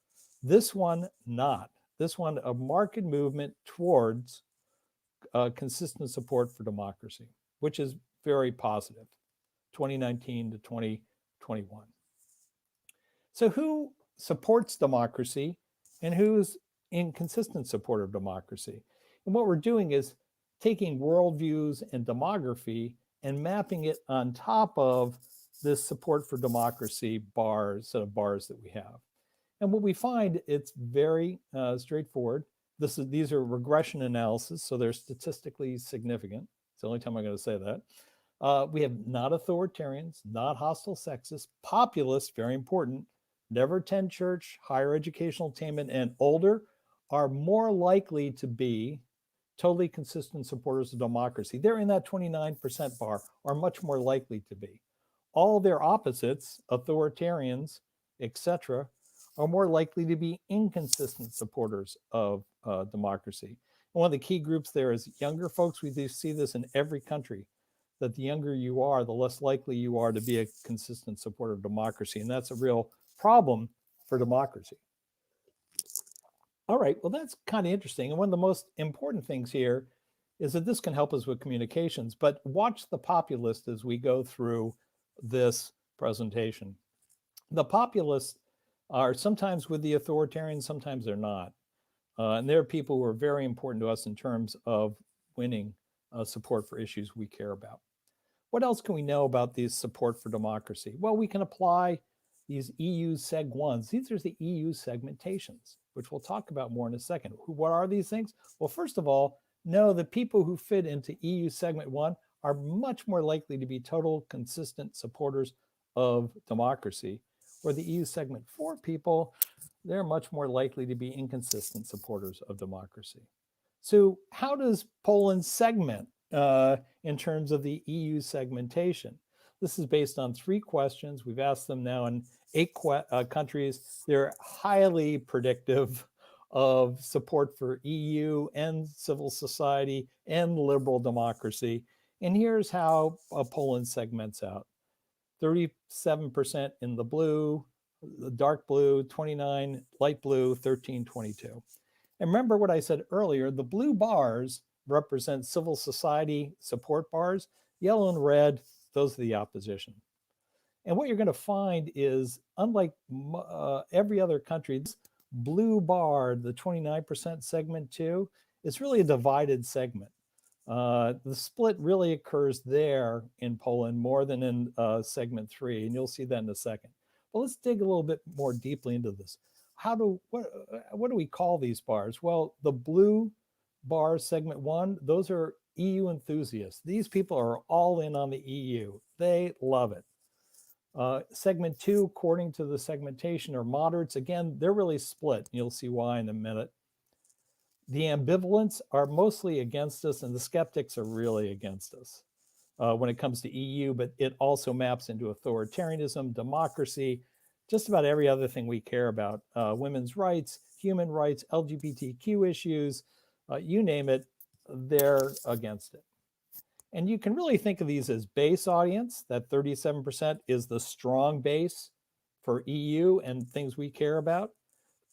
This one, not. This one, a marked movement towards consistent support for democracy, which is very positive, 2019 to 2021. So who supports democracy and who's inconsistent supporter of democracy? And what we're doing is taking worldviews and demography and mapping it on top of this support for democracy set of bars that we have. And what we find, it's very straightforward. These are regression analysis, so they're statistically significant. It's the only time I'm going to say that. We have not authoritarians, not hostile sexists, populists, very important, never attend church, higher educational attainment, and older are more likely to be totally consistent supporters of democracy. They're in that 29% bar, are much more likely to be. all their opposites, authoritarians, etc., are more likely to be inconsistent supporters of democracy. And one of the key groups there is younger folks. We do see this in every country, that the younger you are, the less likely you are to be a consistent supporter of democracy. And that's a real problem for democracy. All right, well, that's kind of interesting. And one of the most important things here is that this can help us with communications, but watch the populist as we go through this presentation. The populists are sometimes with the authoritarians, sometimes they're not. And they're people who are very important to us in terms of winning support for issues we care about. What else can we know about this support for democracy? Well, we can apply these EU seg1s. These are the EU segmentations, which we'll talk about more in a second. What are these things? Well, first of all, know that people who fit into EU segment 1 are much more likely to be total consistent supporters of democracy, where the EU segment 4 people, they're much more likely to be inconsistent supporters of democracy. So how does Poland segment in terms of the EU segmentation? This is based on 3 questions. We've asked them now in 8 countries. They're highly predictive of support for EU and civil society and liberal democracy. And here's how Poland segments out. 37% in the blue, the dark blue, 29, light blue, 13, 22. And remember what I said earlier, the blue bars represent civil society support bars, yellow and red, those are the opposition. And what you're going to find is, unlike every other country, this blue bar, the 29% segment 2, it's really a divided segment. The split really occurs there in Poland more than in segment 3, and you'll see that in a second. But let's dig a little bit more deeply into this. What do we call these bars? Well, the blue bar segment 1, those are EU enthusiasts. These people are all in on the EU. They love it. Segment 2, according to the segmentation, are moderates. Again, they're really split. You'll see why in a minute. The ambivalents are mostly against us, and the skeptics are really against us when it comes to EU, but it also maps into authoritarianism, democracy, just about every other thing we care about. Women's rights, human rights, LGBTQ issues, you name it, they're against it. And you can really think of these as base audience. That 37% is the strong base for EU and things we care about.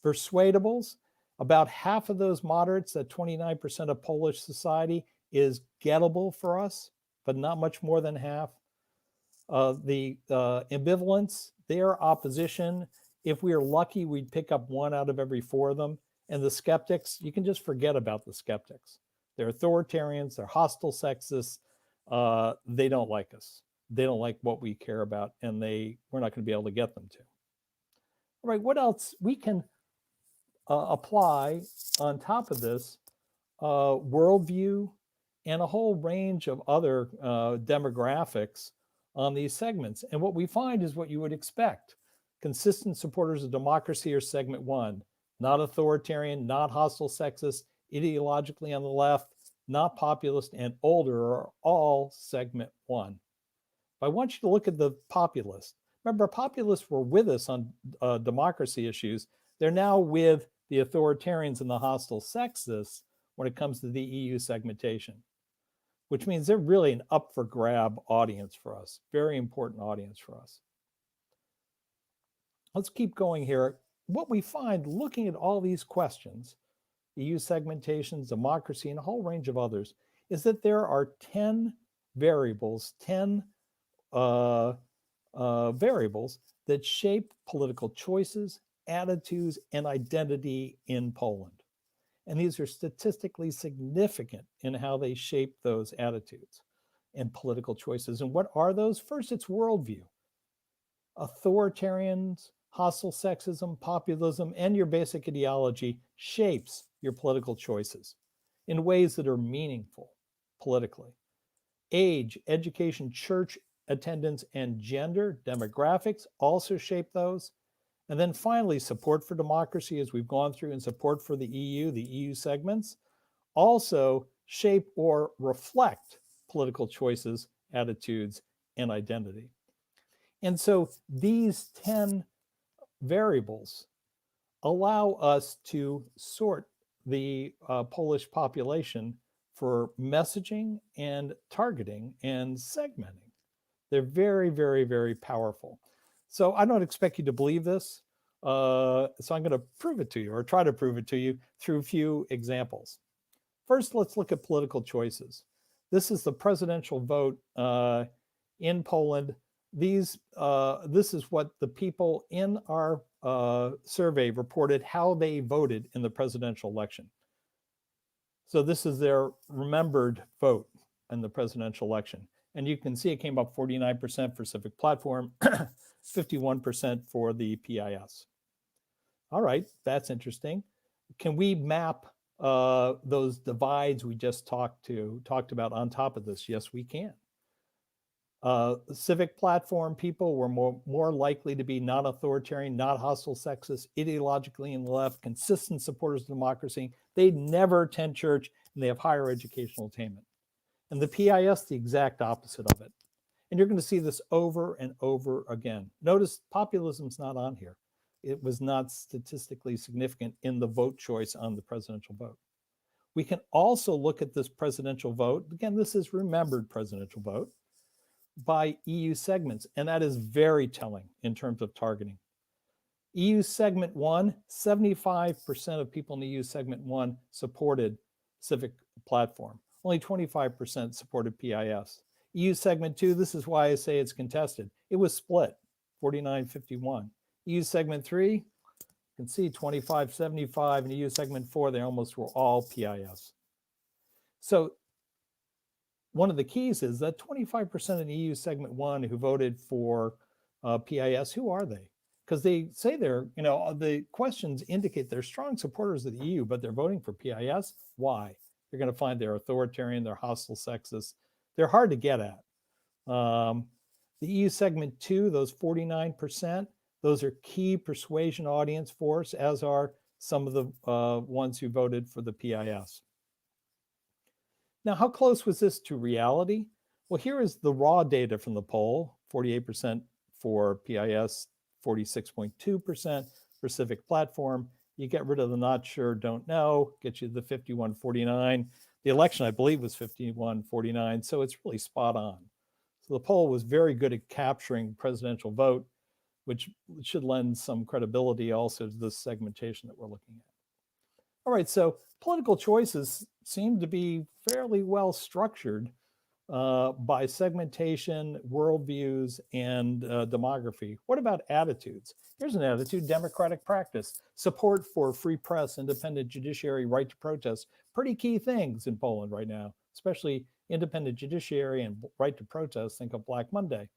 Persuadables, about half of those moderates, that 29% of Polish society, is gettable for us, but not much more than half. The ambivalents, their opposition, if we are lucky, we'd pick up 1 out of every 4 of them. And the skeptics, you can just forget about the skeptics. They're authoritarians, they're hostile sexists, they don't like us. They don't like what we care about, and we're not going to be able to get them to. All right, what else? We can apply on top of this worldview and a whole range of other demographics on these segments. And what we find is what you would expect. Consistent supporters of democracy are segment 1, not authoritarian, not hostile sexist, ideologically on the left, not populist, and older are all segment 1. But I want you to look at the populist. Remember, populists were with us on democracy issues. They're now with the authoritarians and the hostile sexists when it comes to the EU segmentation, which means they're really an up for grab audience for us, very important audience for us. Let's keep going here. What we find looking at all these questions, EU segmentations, democracy, and a whole range of others, is that there are 10 variables, 10 variables that shape political choices, attitudes, and identity in Poland. And these are statistically significant in how they shape those attitudes and political choices. And what are those? First, it's worldview. Authoritarians, hostile sexism, populism, and your basic ideology shapes your political choices in ways that are meaningful politically. Age, education, church attendance, and gender demographics also shape those. And then finally, support for democracy, as we've gone through, and support for the EU segments, also shape or reflect political choices, attitudes, and identity. And so these 10 variables allow us to sort the Polish population for messaging and targeting and segmenting. They're very, very, very powerful. So I don't expect you to believe this. So I'm going to prove it to you, or try to prove it to you through a few examples. First, let's look at political choices. This is the presidential vote in Poland. This is what the people in our survey reported how they voted in the presidential election. So this is their remembered vote in the presidential election. And you can see it came up 49% for Civic Platform, 51% for the PIS. All right, that's interesting. Can we map those divides we just talked about on top of this? Yes, we can. Civic Platform people were more likely to be not authoritarian, not hostile, sexist, ideologically in the left, consistent supporters of democracy. They never attend church, and they have higher educational attainment. And the PIS, the exact opposite of it. And you're going to see this over and over again. Notice populism's not on here. It was not statistically significant in the vote choice on the presidential vote. We can also look at this presidential vote. Again, this is remembered presidential vote by EU segments. And that is very telling in terms of targeting. EU segment 1, 75% of people in EU segment 1 supported Civic Platform. Only 25% supported PIS. EU segment 2, this is why I say it's contested. It was split, 49-51. EU segment 3, you can see 25-75, and EU segment 4, they almost were all PIS. So one of the keys is that 25% in EU segment 1 who voted for PIS, who are they? Because they say they're, the questions indicate they're strong supporters of the EU, but they're voting for PIS. Why? You're going to find they're authoritarian, they're hostile, sexist. They're hard to get at. The EU segment 2, those 49%, those are key persuasion audience for us, as are some of the ones who voted for the PIS. Now, how close was this to reality? Well, here is the raw data from the poll, 48% for PIS, 46.2% for Civic Platform. You get rid of the not sure, don't know, get you the 51-49. The election, I believe, was 51-49, so it's really spot on. So the poll was very good at capturing presidential vote, which should lend some credibility also to this segmentation that we're looking at. All right, so political choices seem to be fairly well structured by segmentation, worldviews, and demography. What about attitudes? Here's an attitude: democratic practice, support for free press, independent judiciary, right to protest. Pretty key things in Poland right now, especially independent judiciary and right to protest. Think of Black Monday.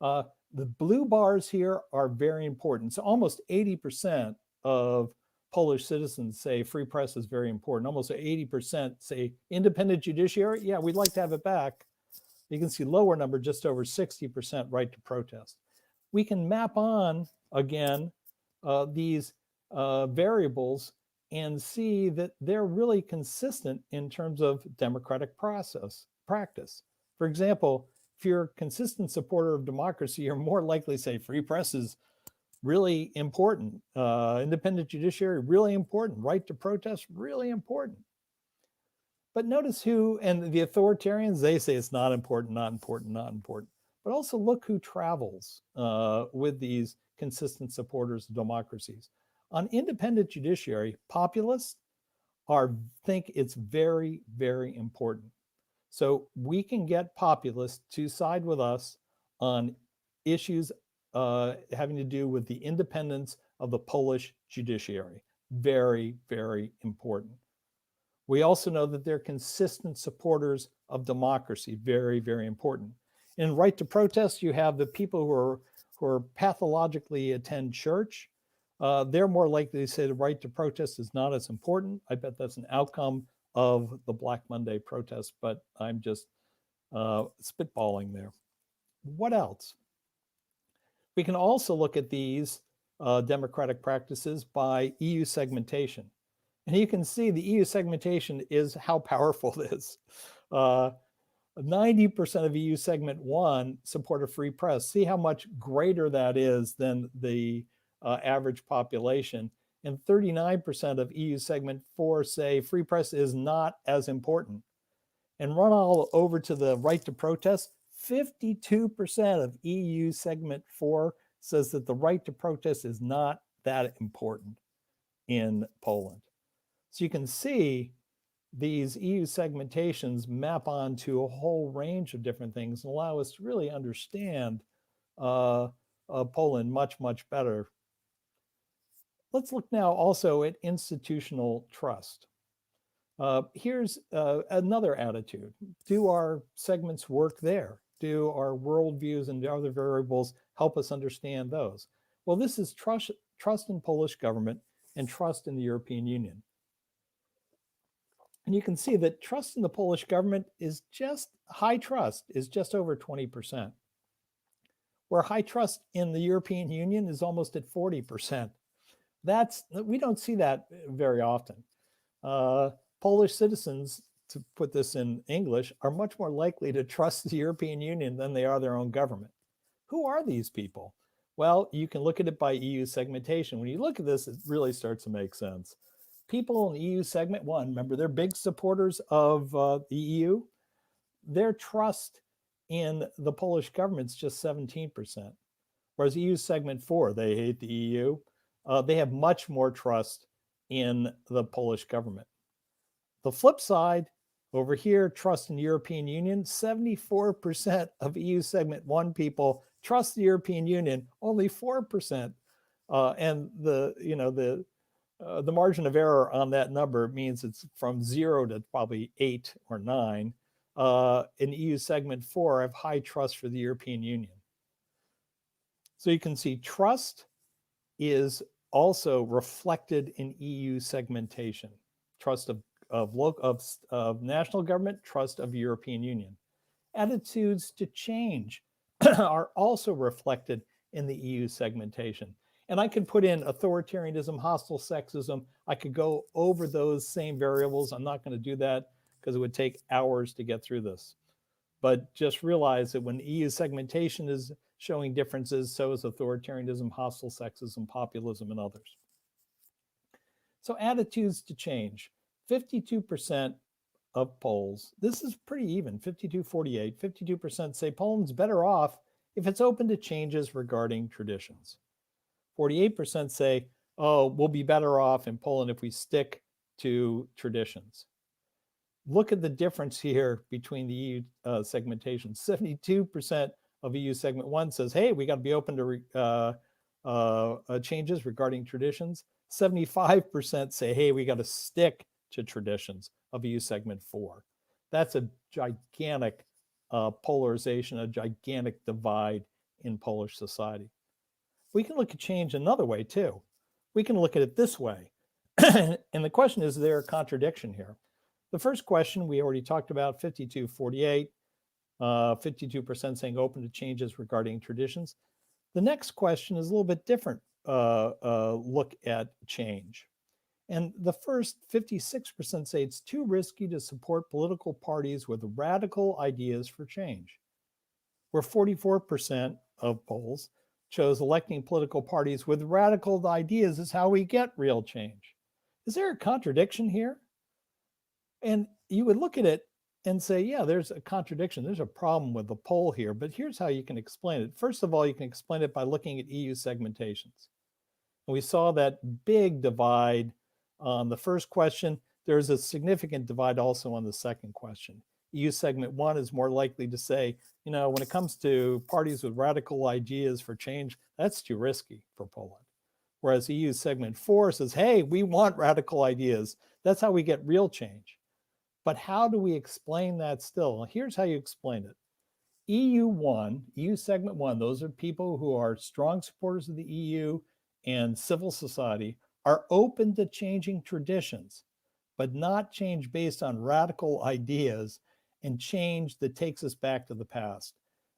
The blue bars here are very important. So almost 80% of Polish citizens say free press is very important. Almost 80% say independent judiciary. Yeah, we'd like to have it back. You can see lower number, just over 60% right to protest. We can map on, again, these variables and see that they're really consistent in terms of democratic practice. For example, if you're a consistent supporter of democracy, you're more likely to say free press is really important. Independent judiciary, really important. Right to protest, really important. But notice who, and the authoritarians, they say it's not important, not important, not important. But also look who travels with these consistent supporters of democracies. On independent judiciary, populists think it's very, very important. So we can get populists to side with us on issues having to do with the independence of the Polish judiciary. Very, very important. We also know that they're consistent supporters of democracy. Very, very important. In right to protest, you have the people who are pathologically attend church. They're more likely to say the right to protest is not as important. I bet that's an outcome of the Black Monday protest, but I'm just spitballing there. What else? We can also look at these democratic practices by EU segmentation. And you can see the EU segmentation is how powerful it is. 90% of EU segment 1 support a free press. See how much greater that is than the average population. And 39% of EU segment 4 say free press is not as important. And run all over to the right to protest, 52% of EU segment 4 says that the right to protest is not that important in Poland. So you can see these EU segmentations map onto a whole range of different things and allow us to really understand Poland much, much better. Let's look now also at institutional trust. Here's another attitude. Do our segments work there? Do our worldviews and other variables help us understand those? Well, this is trust in Polish government and trust in the European Union. And you can see that trust in the Polish government is just, high trust is just over 20%, where high trust in the European Union is almost at 40%. We don't see that very often. Polish citizens, to put this in English, are much more likely to trust the European Union than they are their own government. Who are these people? Well, you can look at it by EU segmentation. When you look at this, it really starts to make sense. People in EU segment 1, remember, they're big supporters of the EU. Their trust in the Polish government's just 17%. Whereas EU segment 4, they hate the EU. They have much more trust in the Polish government. The flip side, over here, trust in the European Union, 74% of EU segment 1 people trust the European Union, only 4%. And the margin of error on that number means it's from 0 to probably 8 or 9. In EU segment 4, I have high trust for the European Union. So you can see trust is also reflected in EU segmentation. Trust of national government, trust of European Union. Attitudes to change are also reflected in the EU segmentation. And I could put in authoritarianism, hostile sexism. I could go over those same variables. I'm not going to do that because it would take hours to get through this. But just realize that when EU segmentation is showing differences, so is authoritarianism, hostile sexism, populism, and others. So attitudes to change. 52% of polls, this is pretty even, 52-48, 52% say Poland's better off if it's open to changes regarding traditions. 48% say, oh, we'll be better off in Poland if we stick to traditions. Look at the difference here between the EU segmentation. 72% of EU segment 1 says, hey, we got to be open to changes regarding traditions. 75% say, hey, we got to stick to traditions of EU segment 4. That's a gigantic polarization, a gigantic divide in Polish society. We can look at change another way too. We can look at it this way. And the question is there a contradiction here? The first question we already talked about, 52-48, 52% saying open to changes regarding traditions. The next question is a little bit different look at change. And the first 56% say it's too risky to support political parties with radical ideas for change, where 44% of polls chose electing political parties with radical ideas is how we get real change. Is there a contradiction here? And you would look at it and say, yeah, there's a contradiction. There's a problem with the poll here, but here's how you can explain it. First of all, you can explain it by looking at EU segmentations. And we saw that big divide on the first question. There's a significant divide also on the second question. EU segment 1 is more likely to say, you know, when it comes to parties with radical ideas for change, that's too risky for Poland. Whereas EU segment 4 says, hey, we want radical ideas. That's how we get real change. But how do we explain that still? Well, here's how you explain it. EU segment 1, those are people who are strong supporters of the EU and civil society, are open to changing traditions, but not change based on radical ideas and change that takes us back to the past.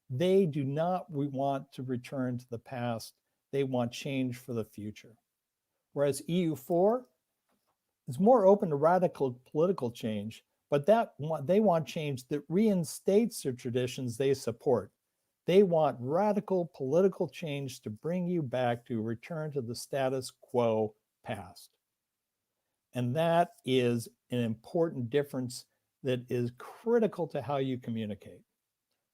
They do not want to return to the past. They want change for the future. Whereas EU4 is more open to radical political change, but they want change that reinstates the traditions they support. They want radical political change to bring you back to return to the status quo past. And that is an important difference that is critical to how you communicate.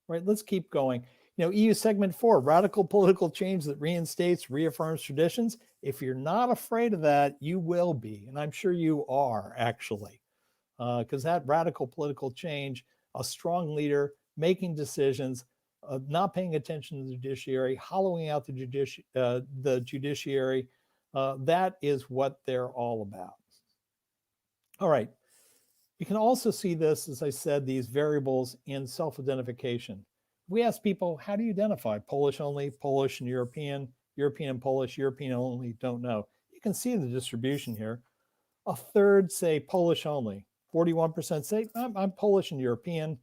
Right, let's keep going. EU segment 4, radical political change that reinstates, reaffirms traditions. If you're not afraid of that, you will be. And I'm sure you are, actually, because that radical political change, a strong leader making decisions, not paying attention to the judiciary, hollowing out the judiciary, that is what they're all about. All right. You can also see this, as I said, these variables in self-identification. We ask people, how do you identify? Polish only, Polish and European, European and Polish, European only, don't know. You can see the distribution here. A third say Polish only. 41% say, I'm Polish and European.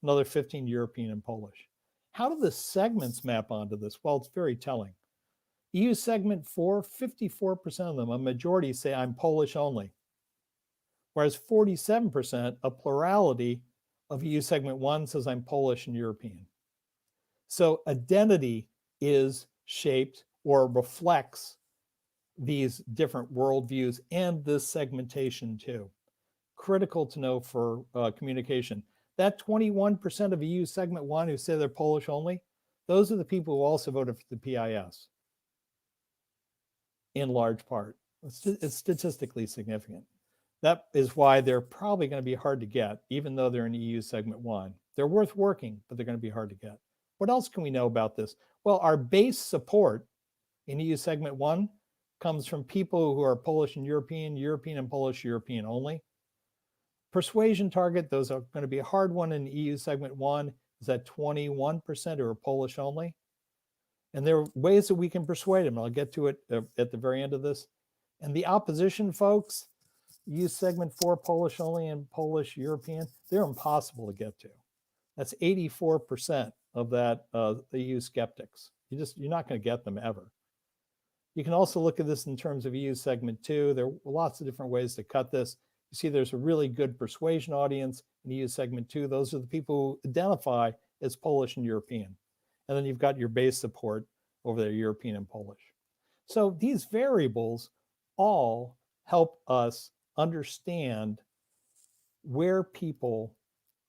Another 15 European and Polish. How do the segments map onto this? Well, it's very telling. EU segment 4, 54% of them, a majority say I'm Polish only. Whereas 47%, a plurality of EU segment 1 says I'm Polish and European. So identity is shaped or reflects these different worldviews and this segmentation too. Critical to know for communication. That 21% of EU segment 1 who say they're Polish only, those are the people who also voted for the PIS in large part. It's statistically significant. That is why they're probably going to be hard to get, even though they're in EU segment 1. They're worth working, but they're going to be hard to get. What else can we know about this? Well, our base support in EU segment 1 comes from people who are Polish and European, European and Polish, European only. Persuasion target, those are going to be a hard one in EU segment 1, is that 21% who are Polish only. And there are ways that we can persuade them. I'll get to it at the very end of this. And the opposition folks, EU segment 4, Polish only and Polish European, they're impossible to get to. That's 84% of that the EU skeptics. You're not going to get them ever. You can also look at this in terms of EU segment 2. There are lots of different ways to cut this. You see there's a really good persuasion audience in EU segment 2. Those are the people who identify as Polish and European. And then you've got your base support over there, European and Polish. So these variables all help us understand where people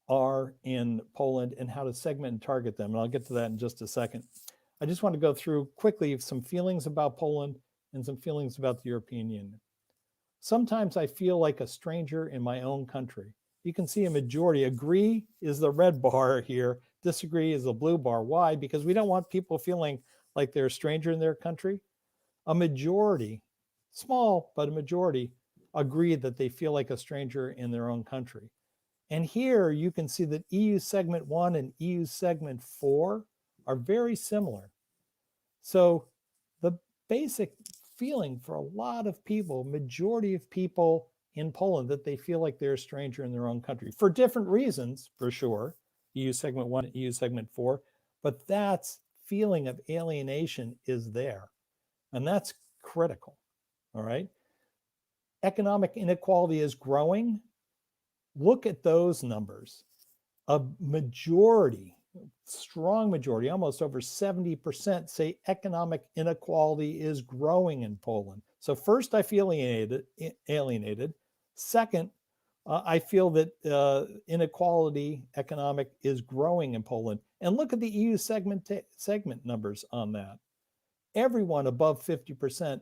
are in Poland and how to segment and target them. And I'll get to that in just a second. I just want to go through quickly some feelings about Poland and some feelings about the European Union. Sometimes I feel like a stranger in my own country. You can see a majority. Agree is the red bar here. Disagree is the blue bar. Why? Because we don't want people feeling like they're a stranger in their country. A majority, small, but a majority, agree that they feel like a stranger in their own country. And here you can see that EU segment 1 and EU segment 4 are very similar. So the basic feeling for a lot of people, majority of people in Poland, that they feel like they're a stranger in their own country for different reasons, for sure, EU segment 1 and EU segment 4, but that feeling of alienation is there. And that's critical, all right? Economic inequality is growing. Look at those numbers. A majority, strong majority, almost over 70% say economic inequality is growing in Poland. So first, I feel alienated. Second, I feel that inequality economic is growing in Poland. And look at the EU segment numbers on that. Everyone above 50%,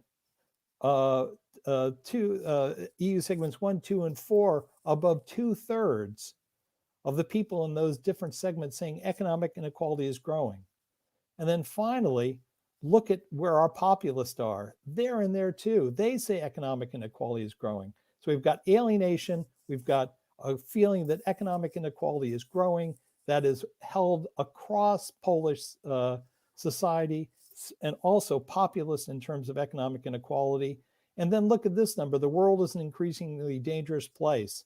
EU segments 1, 2, and 4, above 2/3 of the people in those different segments saying economic inequality is growing. And then finally, look at where our populists are. They're in there too. They say economic inequality is growing. So we've got alienation. We've got a feeling that economic inequality is growing. That is held across Polish society, and also populist in terms of economic inequality. And then look at this number. The world is an increasingly dangerous place.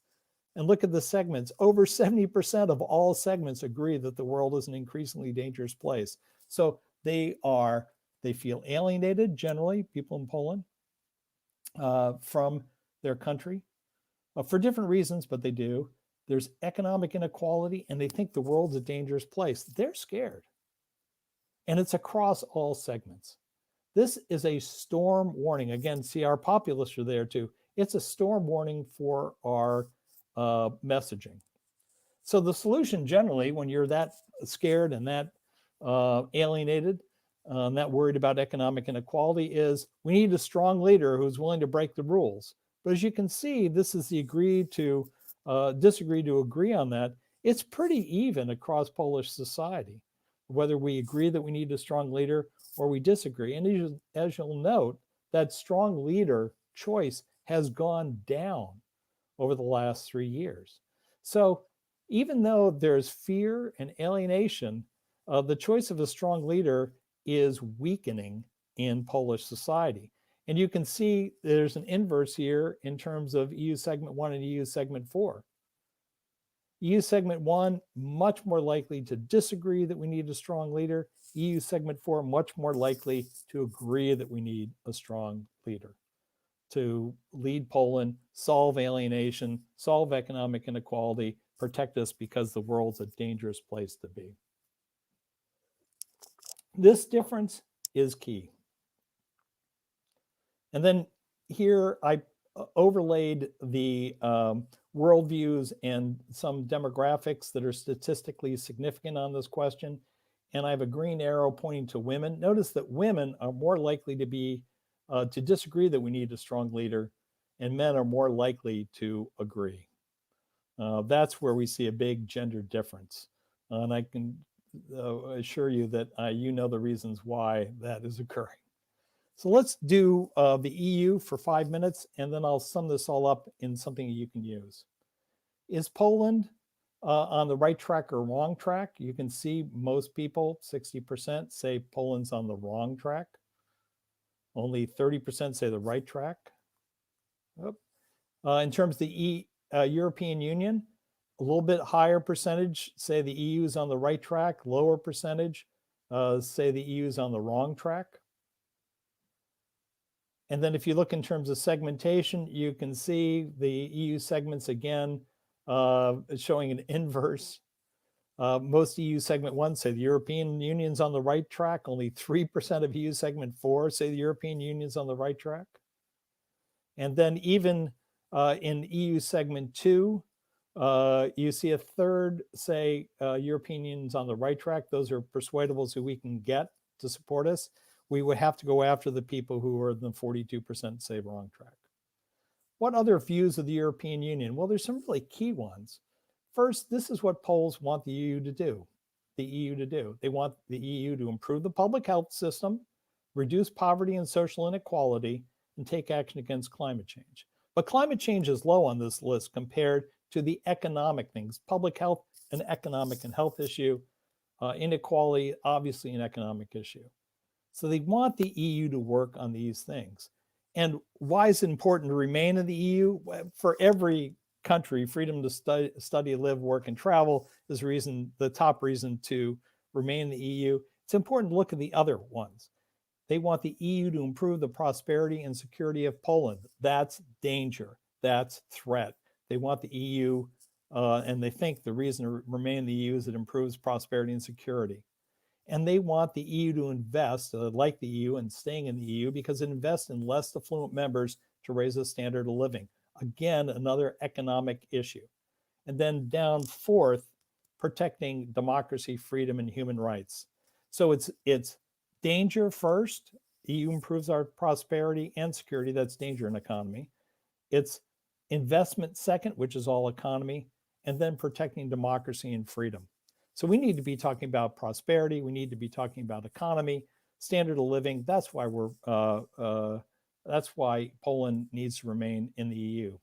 And look at the segments. Over 70% of all segments agree that the world is an increasingly dangerous place. So they feel alienated, generally, people in Poland, from their country for different reasons, but they do. there's economic inequality, and they think the world's a dangerous place. They're scared. And it's across all segments. This is a storm warning. Again, see, our populists are there too. It's a storm warning for our messaging. So the solution generally, when you're that scared and that alienated, that worried about economic inequality, is we need a strong leader who's willing to break the rules. But as you can see, this is the disagree to agree on that. It's pretty even across Polish society, whether we agree that we need a strong leader or we disagree. And as you'll note, that strong leader choice has gone down over the last 3 years. So even though there's fear and alienation, the choice of a strong leader is weakening in Polish society. And you can see there's an inverse here in terms of EU segment 1 and EU segment 4. EU segment 1, much more likely to disagree that we need a strong leader. EU segment 4, much more likely to agree that we need a strong leader to lead Poland, solve alienation, solve economic inequality, protect us because the world's a dangerous place to be. This difference is key. And then here I overlaid the worldviews and some demographics that are statistically significant on this question. And I have a green arrow pointing to women. Notice that women are more likely to disagree that we need a strong leader, and men are more likely to agree. That's where we see a big gender difference. And I can assure you that you know the reasons why that is occurring. So let's do the EU for 5 minutes, and then I'll sum this all up in something you can use. Is Poland on the right track or wrong track? You can see most people, 60%, say Poland's on the wrong track. Only 30% say the right track. In terms of the European Union, a little bit higher percentage say the EU is on the right track, lower percentage say the EU is on the wrong track. And then if you look in terms of segmentation, you can see the EU segments again showing an inverse. Most EU segment 1 say the European Union's on the right track. Only 3% of EU segment 4 say the European Union's on the right track. And then even in EU segment 2, you see a third say European Union's on the right track. Those are persuadables who we can get to support us. We would have to go after the people who are the 42% say wrong track. What other views of the European Union? Well, there's some really key ones. First, this is what Poles want the EU to do. They want the EU to improve the public health system, reduce poverty and social inequality, and take action against climate change. But climate change is low on this list compared to the economic things. Public health, an economic and health issue. Inequality, obviously an economic issue. So they want the EU to work on these things. And why is it important to remain in the EU? For every country, freedom to study, live, work, and travel is the top reason to remain in the EU. It's important to look at the other ones. They want the EU to improve the prosperity and security of Poland. That's danger. That's threat. They want the EU, and they think the reason to remain in the EU is it improves prosperity and security. And they want the EU to invest, like the EU and staying in the EU, because it invests in less affluent members to raise the standard of living. Again, another economic issue. And then down fourth, protecting democracy, freedom, and human rights. So it's danger first. EU improves our prosperity and security. That's danger in economy. It's investment second, which is all economy, and then protecting democracy and freedom. So we need to be talking about prosperity. We need to be talking about economy, standard of living. That's why that's why Poland needs to remain in the EU.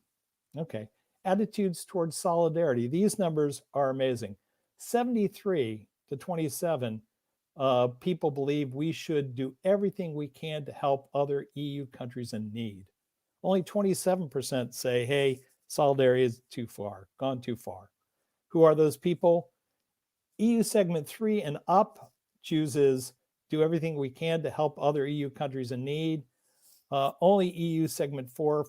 Okay, attitudes towards solidarity. These numbers are amazing. 73 to 27 people believe we should do everything we can to help other EU countries in need. Only 27% say, hey, solidarity is too far, gone too far. Who are those people? EU segment 3 and up chooses do everything we can to help other EU countries in need. Only EU segment 4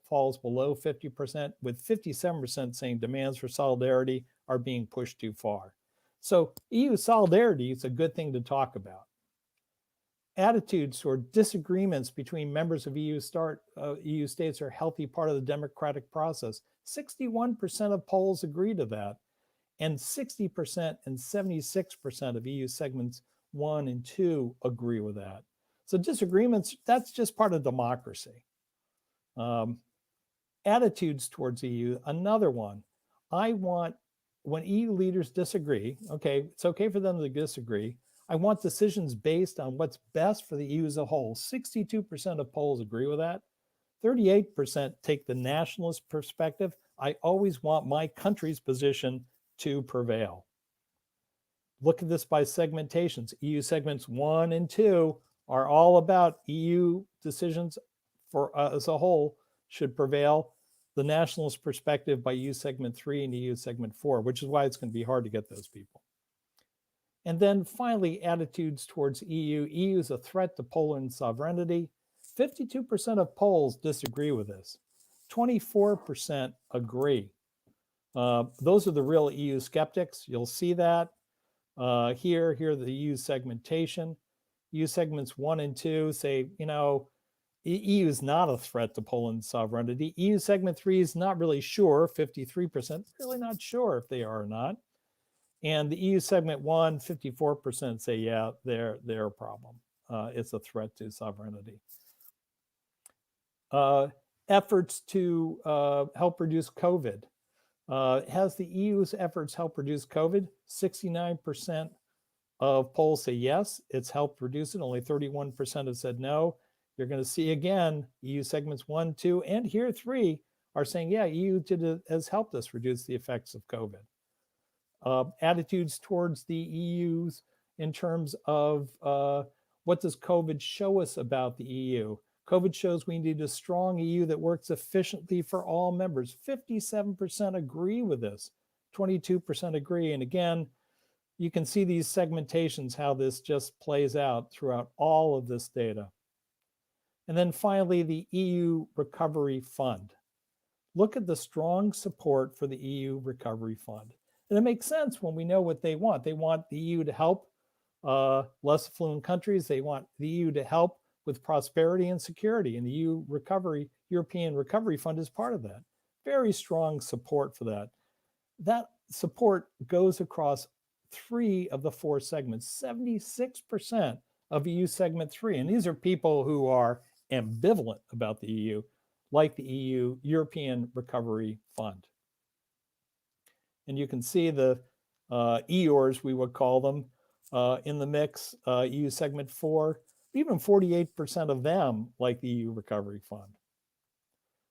falls below 50%, with 57% saying demands for solidarity are being pushed too far. So EU solidarity is a good thing to talk about. Attitudes or disagreements between members of EU states are a healthy part of the democratic process. 61% of polls agree to that, and 60% and 76% of EU segments 1 and 2 agree with that. So disagreements, that's just part of democracy. Attitudes towards EU, another one. I want, when EU leaders disagree, okay, it's okay for them to disagree. I want decisions based on what's best for the EU as a whole. 62% of polls agree with that. 38% take the nationalist perspective. I always want my country's position to prevail. Look at this by segmentations. EU segments 1 and 2 are all about EU decisions for as a whole should prevail. The nationalist perspective by EU segment 3 and EU segment 4, which is why it's going to be hard to get those people. And then finally, attitudes towards EU. EU is a threat to Poland's sovereignty. 52% of polls disagree with this. 24% agree. Those are the real EU skeptics. You'll see that here the EU segmentation. EU segments 1 and 2 say, you know, EU is not a threat to Poland's sovereignty. EU segment 3 is not really sure, 53%, really not sure if they are or not. And the EU segment 1, 54% say, yeah, they're a problem. It's a threat to sovereignty. Efforts to help reduce COVID. Has the EU's efforts helped reduce COVID? 69% of polls say yes, it's helped reduce it. Only 31% have said no. You're going to see again, EU segments 1, 2, and here 3 are saying, yeah, EU has helped us reduce the effects of COVID. Attitudes towards the EU's in terms of what does COVID show us about the EU? COVID shows we need a strong EU that works efficiently for all members. 57% agree with this, 22% agree. And again, you can see these segmentations, how this just plays out throughout all of this data. And then finally, the EU Recovery Fund. Look at the strong support for the EU Recovery Fund. And it makes sense when we know what they want. They want the EU to help less affluent countries. They want the EU to help with prosperity and security. And the European Recovery Fund is part of that. Very strong support for that. That support goes across 3 of the 4 segments, 76% of EU segment 3. And these are people who are ambivalent about the EU, like the European Recovery Fund. And you can see the EORs, we would call them, in the mix, EU segment 4, even 48% of them like the EU Recovery Fund.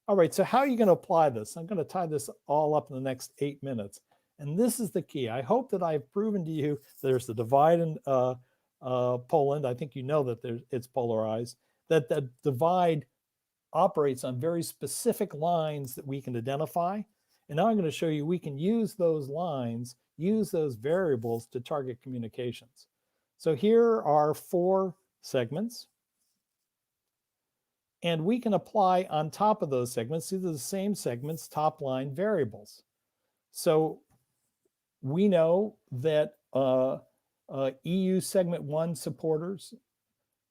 All right, so how are you going to apply this? I'm going to tie this all up in the next 8 minutes. And this is the key. I hope that I've proven to you there's the divide in Poland. I think you know that it's polarized, that the divide operates on very specific lines that we can identify. And now I'm going to show you we can use those lines, use those variables to target communications. So here are 4 segments. And we can apply on top of those segments, these are the same segments, top line variables. So we know that EU segment 1 supporters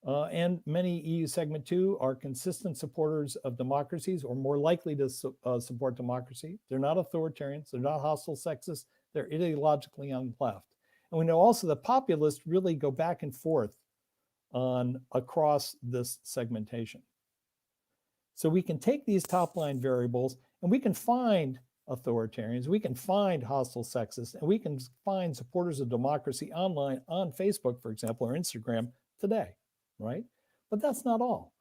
and many EU segment 2 are consistent supporters of democracies or more likely to support democracy. They're not authoritarians, they're not hostile sexists, they're ideologically on the left. And we know also the populists really go back and forth across this segmentation. So we can take these top line variables and we can find authoritarians, we can find hostile sexists, and we can find supporters of democracy online on Facebook, for example, or Instagram today, right? But that's not all.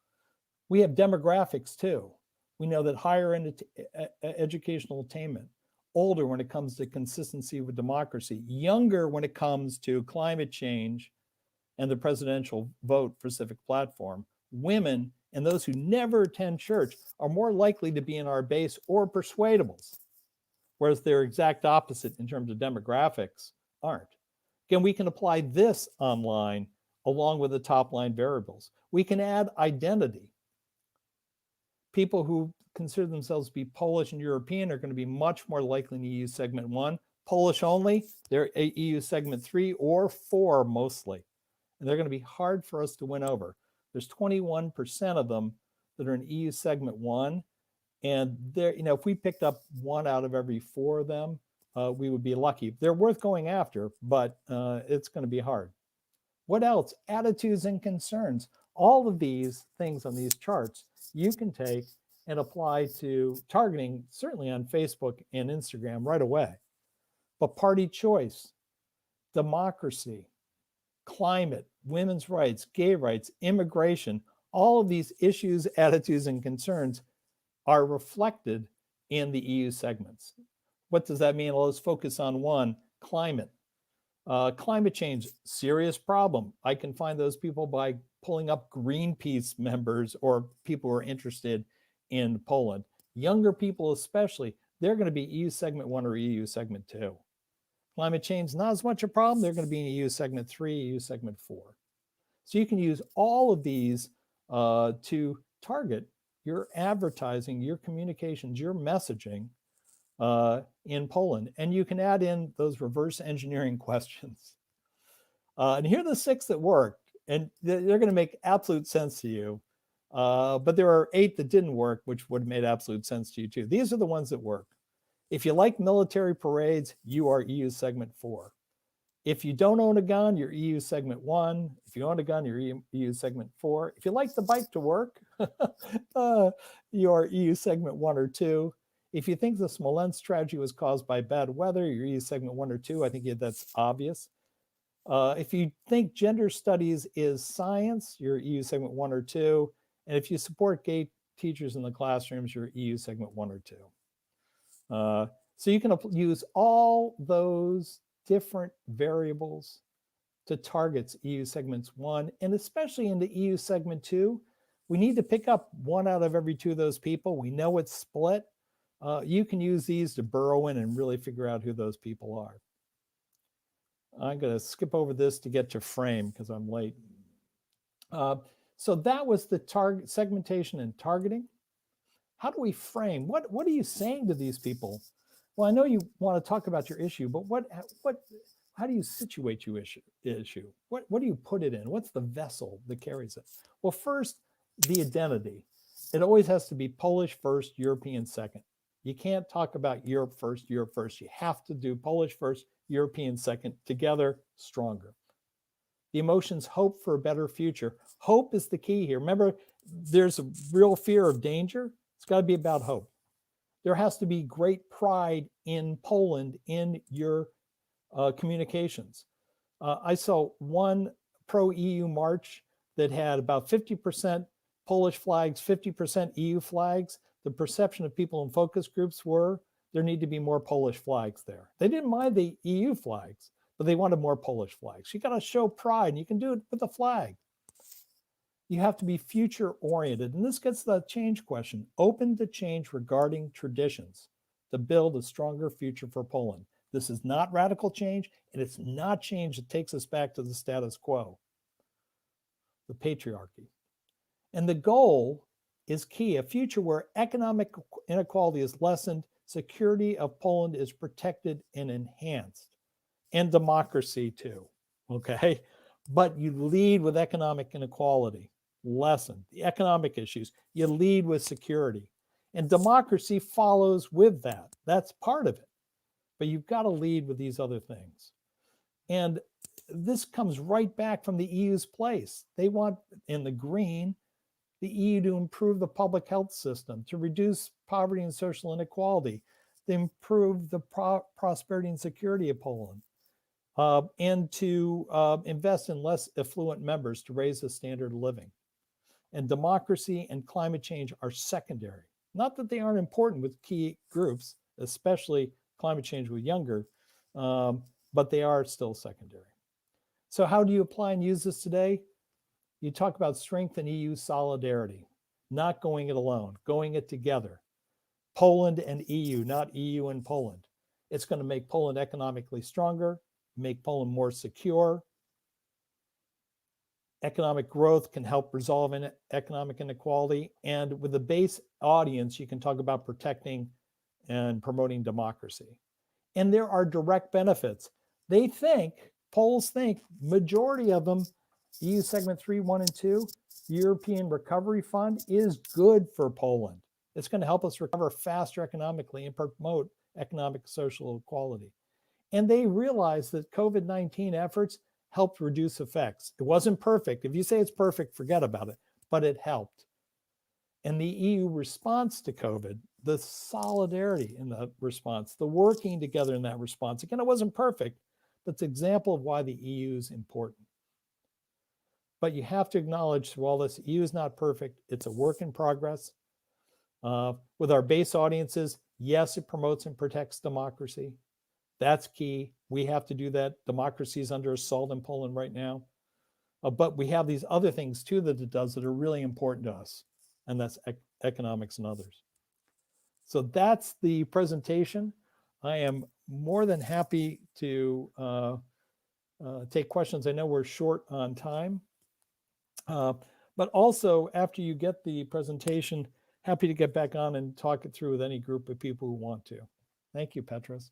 We have demographics too. We know that higher educational attainment, older when it comes to consistency with democracy, younger when it comes to climate change and the presidential vote for civic platform, women and those who never attend church are more likely to be in our base or persuadables, whereas their exact opposite in terms of demographics aren't. Again, we can apply this online along with the top line variables. We can add identity. People who consider themselves to be Polish and European are going to be much more likely in EU segment 1. Polish only, they're EU segment 3 or 4 mostly. And they're going to be hard for us to win over. There's 21% of them that are in EU segment 1. And there, if we picked up 1 out of every 4 of them, we would be lucky. They're worth going after, but it's going to be hard. What else? Attitudes and concerns. All of these things on these charts you can take and apply to targeting, certainly on Facebook and Instagram right away. But party choice, democracy, climate, women's rights, gay rights, immigration, all of these issues, attitudes, and concerns are reflected in the EU segments. What does that mean? Well, let's focus on one, climate. Climate change, serious problem. I can find those people by pulling up Greenpeace members or people who are interested in Poland. Younger people especially, they're going to be EU segment 1 or EU segment 2. Climate change, not as much a problem. They're going to be in EU segment 3, EU segment 4. So you can use all of these to target your advertising, your communications, your messaging in Poland. And you can add in those reverse engineering questions. And here are the 6 that worked. And they're going to make absolute sense to you. But there are 8 that didn't work, which would have made absolute sense to you too. These are the ones that work. If you like military parades, you are EU segment 4. If you don't own a gun, you're EU segment 1. If you own a gun, you're EU segment 4. If you like the bike to work, you're EU segment 1 or 2. If you think the Smolensk tragedy was caused by bad weather, you're EU segment 1 or 2. I think that's obvious. If you think gender studies is science, you're EU segment 1 or 2. And if you support gay teachers in the classrooms, you're EU segment 1 or 2. So you can use all those different variables to target EU segments 1, and especially in the EU segment 2. We need to pick up 1 out of every 2 of those people. We know it's split. You can use these to burrow in and really figure out who those people are. I'm going to skip over this to get to frame because I'm late. So that was the target segmentation and targeting. How do we frame? What are you saying to these people? Well, I know you want to talk about your issue, but how do you situate your issue? What do you put it in? What's the vessel that carries it? Well, first, the identity. It always has to be Polish first, European second. You can't talk about Europe first, Europe first. You have to do Polish first, European second, together, stronger. The emotions, hope for a better future. Hope is the key here. Remember, there's a real fear of danger. It's got to be about hope. There has to be great pride in Poland in your communications. I saw one pro-EU march that had about 50% Polish flags, 50% EU flags. The perception of people in focus groups were there need to be more Polish flags there. They didn't mind the EU flags, but they wanted more Polish flags. You got to show pride, and you can do it with a flag. You have to be future oriented. And this gets to the change question, open to change regarding traditions to build a stronger future for Poland. This is not radical change, and it's not change that takes us back to the status quo, the patriarchy. And the goal is key, a future where economic inequality is lessened, security of Poland is protected and enhanced, and democracy too, okay? But you lead with economic inequality, lessen the economic issues. You lead with security, and democracy follows with that. That's part of it. But you've got to lead with these other things. And this comes right back from the EU's place. They want, in the green, the EU to improve the public health system, to reduce poverty and social inequality, to improve the prosperity and security of Poland, and to invest in less affluent members to raise the standard of living. And democracy and climate change are secondary. Not that they aren't important with key groups, especially climate change with younger, but they are still secondary. So how do you apply and use this today? You talk about strength and EU solidarity, not going it alone, going it together. Poland and EU, not EU and Poland. It's going to make Poland economically stronger, make Poland more secure, economic growth can help resolve economic inequality. And with the base audience, you can talk about protecting and promoting democracy. And there are direct benefits. Polls think, majority of them, EU segment 3, 1, and 2, the European Recovery Fund is good for Poland. It's going to help us recover faster economically and promote economic social equality. And they realize that COVID-19 efforts helped reduce effects. It wasn't perfect. If you say it's perfect, forget about it, but it helped. And the EU response to COVID, the solidarity in the response, the working together in that response, again, it wasn't perfect, but it's an example of why the EU is important. But you have to acknowledge through all this, EU is not perfect. It's a work in progress. With our base audiences, yes, it promotes and protects democracy. That's key. We have to do that. Democracy is under assault in Poland right now. But we have these other things too that it does that are really important to us, and that's economics and others. So that's the presentation. I am more than happy to take questions. I know we're short on time, but also after you get the presentation, happy to get back on and talk it through with any group of people who want to. Thank you, Petros.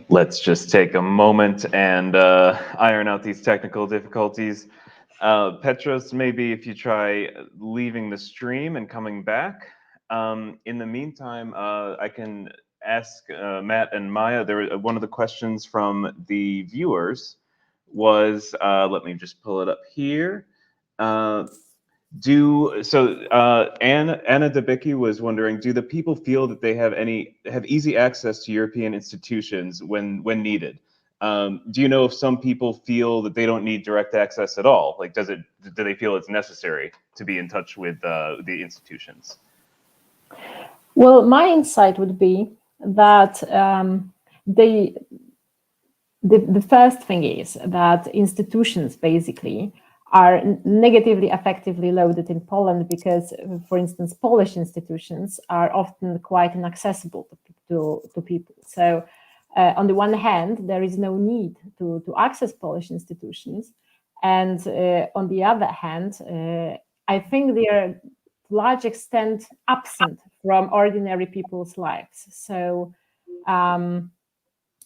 Let's just take a moment and iron out these technical difficulties. Petros, maybe if you try leaving the stream and coming back. In the meantime, I can ask Matt and Maya. One of the questions from the viewers was, let me just pull it up here. Anna Debicki was wondering, do the people feel that they have easy access to European institutions when needed? Do you know if some people feel that they don't need direct access at all? Like, do they feel it's necessary to be in touch with the institutions? Well, my insight would be that the first thing is that institutions basically are negatively affectively loaded in Poland because, for instance, Polish institutions are often quite inaccessible to people. So on the one hand, there is no need to access Polish institutions. And on the other hand, I think they are to a large extent absent from ordinary people's lives. So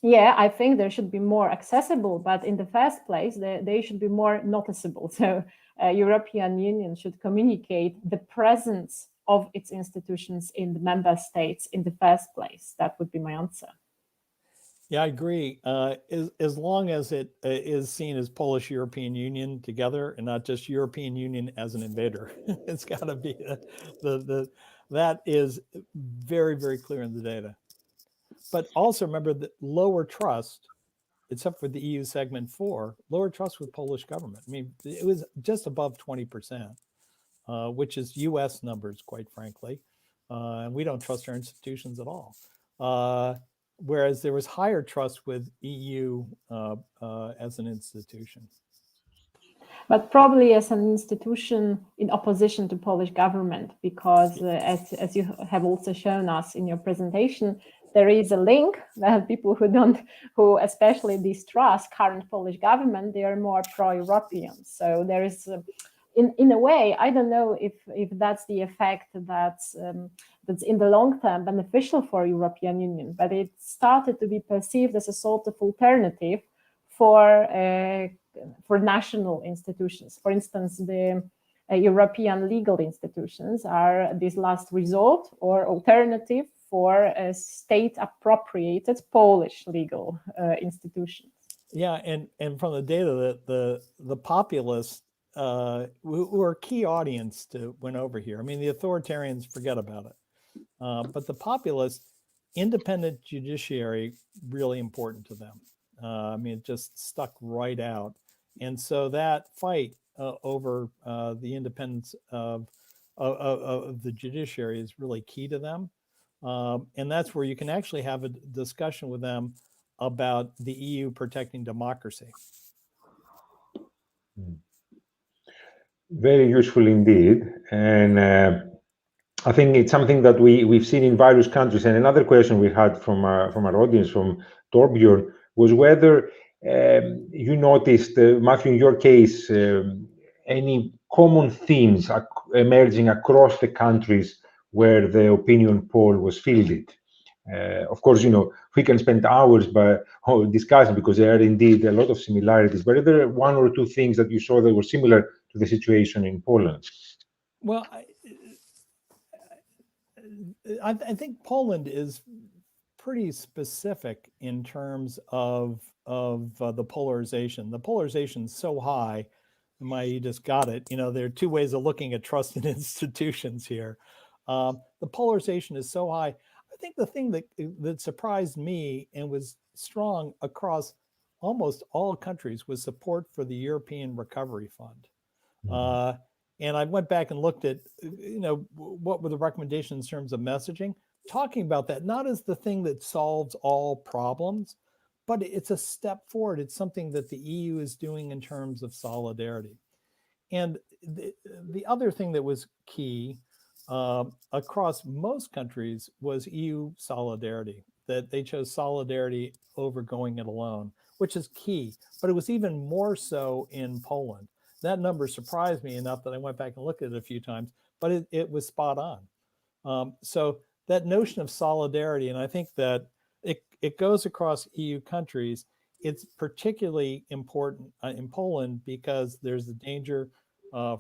yeah, I think there should be more accessible, but in the first place, they should be more noticeable. So European Union should communicate the presence of its institutions in the member states in the first place. That would be my answer. Yeah, I agree. As long as it is seen as Polish-European Union together and not just European Union as an invader, it's got to be that is very, very clear in the data. But also remember that lower trust, except for the EU segment 4, lower trust with Polish government. I mean, it was just above 20%, which is US numbers, quite frankly. And we don't trust our institutions at all. Whereas there was higher trust with EU as an institution. But probably as an institution in opposition to Polish government, because as you have also shown us in your presentation, there is a link that people who especially distrust current Polish government, they are more pro-European. So there is, in a way, I don't know if that's the effect that's in the long term beneficial for European Union, but it started to be perceived as a sort of alternative for national institutions. For instance, the European legal institutions are this last resort or alternative for state-appropriated Polish legal institutions. Yeah, and from the data, the populists who are key audience to win over here. I mean, the authoritarians, forget about it. But the populists, independent judiciary, really important to them. I mean, it just stuck right out. And so that fight over the independence of the judiciary is really key to them. And that's where you can actually have a discussion with them about the EU protecting democracy. Very useful indeed. And I think it's something that we've seen in various countries. And another question we had from our audience, from Torbjörn, was whether you noticed, Matthew, in your case, any common themes emerging across the countries where the opinion poll was fielded. Of course, we can spend hours discussing, because there are indeed a lot of similarities. But are there one or two things that you saw that were similar to the situation in Poland? Well, I think Poland is pretty specific in terms of the polarization. The polarization is so high. You just got it. There are two ways of looking at trust in institutions here. The polarization is so high. I think the thing that surprised me and was strong across almost all countries was support for the European Recovery Fund. And I went back and looked at, what were the recommendations in terms of messaging, talking about that, not as the thing that solves all problems, but it's a step forward. It's something that the EU is doing in terms of solidarity. And the other thing that was key across most countries was EU solidarity, that they chose solidarity over going it alone, which is key. But it was even more so in Poland. That number surprised me enough that I went back and looked at it a few times, but it was spot on. So that notion of solidarity, and I think that it goes across EU countries. It's particularly important in Poland because there's a danger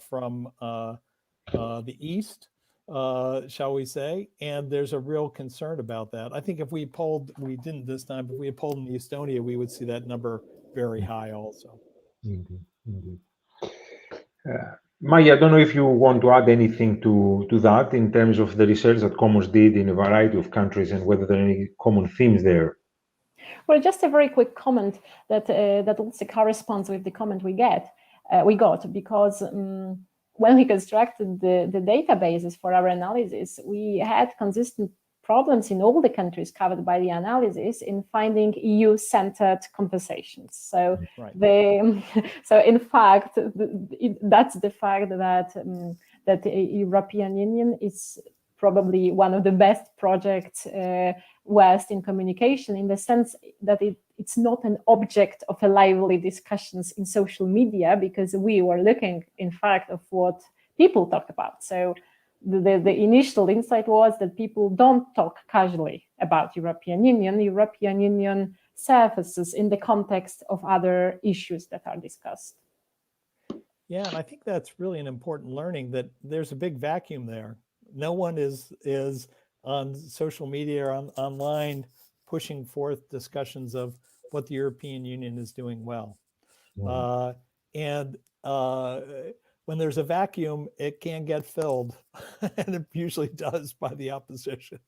from the east, shall we say, and there's a real concern about that. I think if we didn't this time, but if we had polled in Estonia, we would see that number very high also. Indeed. Maya, I don't know if you want to add anything to that in terms of the research that Commons did in a variety of countries and whether there are any common themes there. Well, just a very quick comment that also corresponds with the comment we got, because when we constructed the databases for our analysis, we had consistent problems in all the countries covered by the analysis in finding EU-centered conversations. So, right. So in fact, that's the fact that the European Union is probably one of the best projects West in communication, in the sense that it's not an object of a lively discussions in social media, because we were looking, in fact, of what people talk about. So the initial insight was that people don't talk casually about European Union. European Union surfaces in the context of other issues that are discussed. Yeah, and I think that's really an important learning, that there's a big vacuum there. No one is on social media or online pushing forth discussions of what the European Union is doing well. When there's a vacuum, it can get filled, and it usually does by the opposition.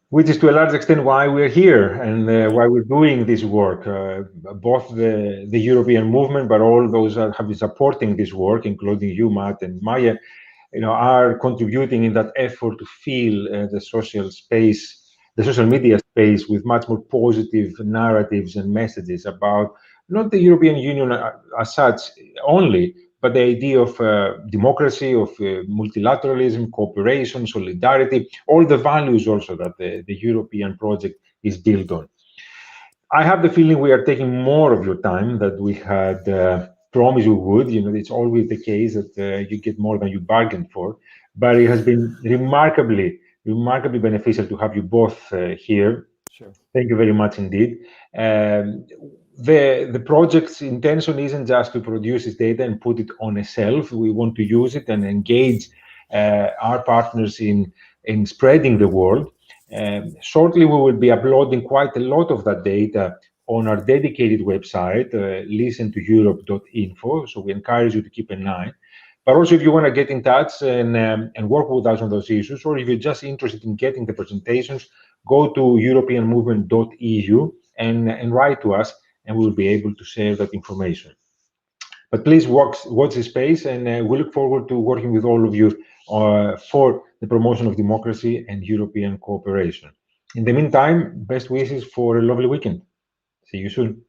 Which is to a large extent why we're here and why we're doing this work. Both the European movement, but all those that have been supporting this work, including you, Matt, and Maya, are contributing in that effort to fill the social space, the social media space, with much more positive narratives and messages about not the European Union as such only, but the idea of democracy, of multilateralism, cooperation, solidarity, all the values also that the European project is built on. I have the feeling we are taking more of your time than we had promised we would. It's always the case that you get more than you bargained for, but it has been remarkably beneficial to have you both here. Sure. Thank you very much indeed. The project's intention isn't just to produce this data and put it on a shelf. We want to use it and engage our partners in spreading the word. Shortly, we will be uploading quite a lot of that data on our dedicated website, listentoeurope.info. So we encourage you to keep an eye. But also, if you want to get in touch and work with us on those issues, or if you're just interested in getting the presentations, go to europeanmovement.eu and write to us, and we'll be able to share that information. But please watch the space, and we look forward to working with all of you for the promotion of democracy and European cooperation. In the meantime, best wishes for a lovely weekend. See you soon.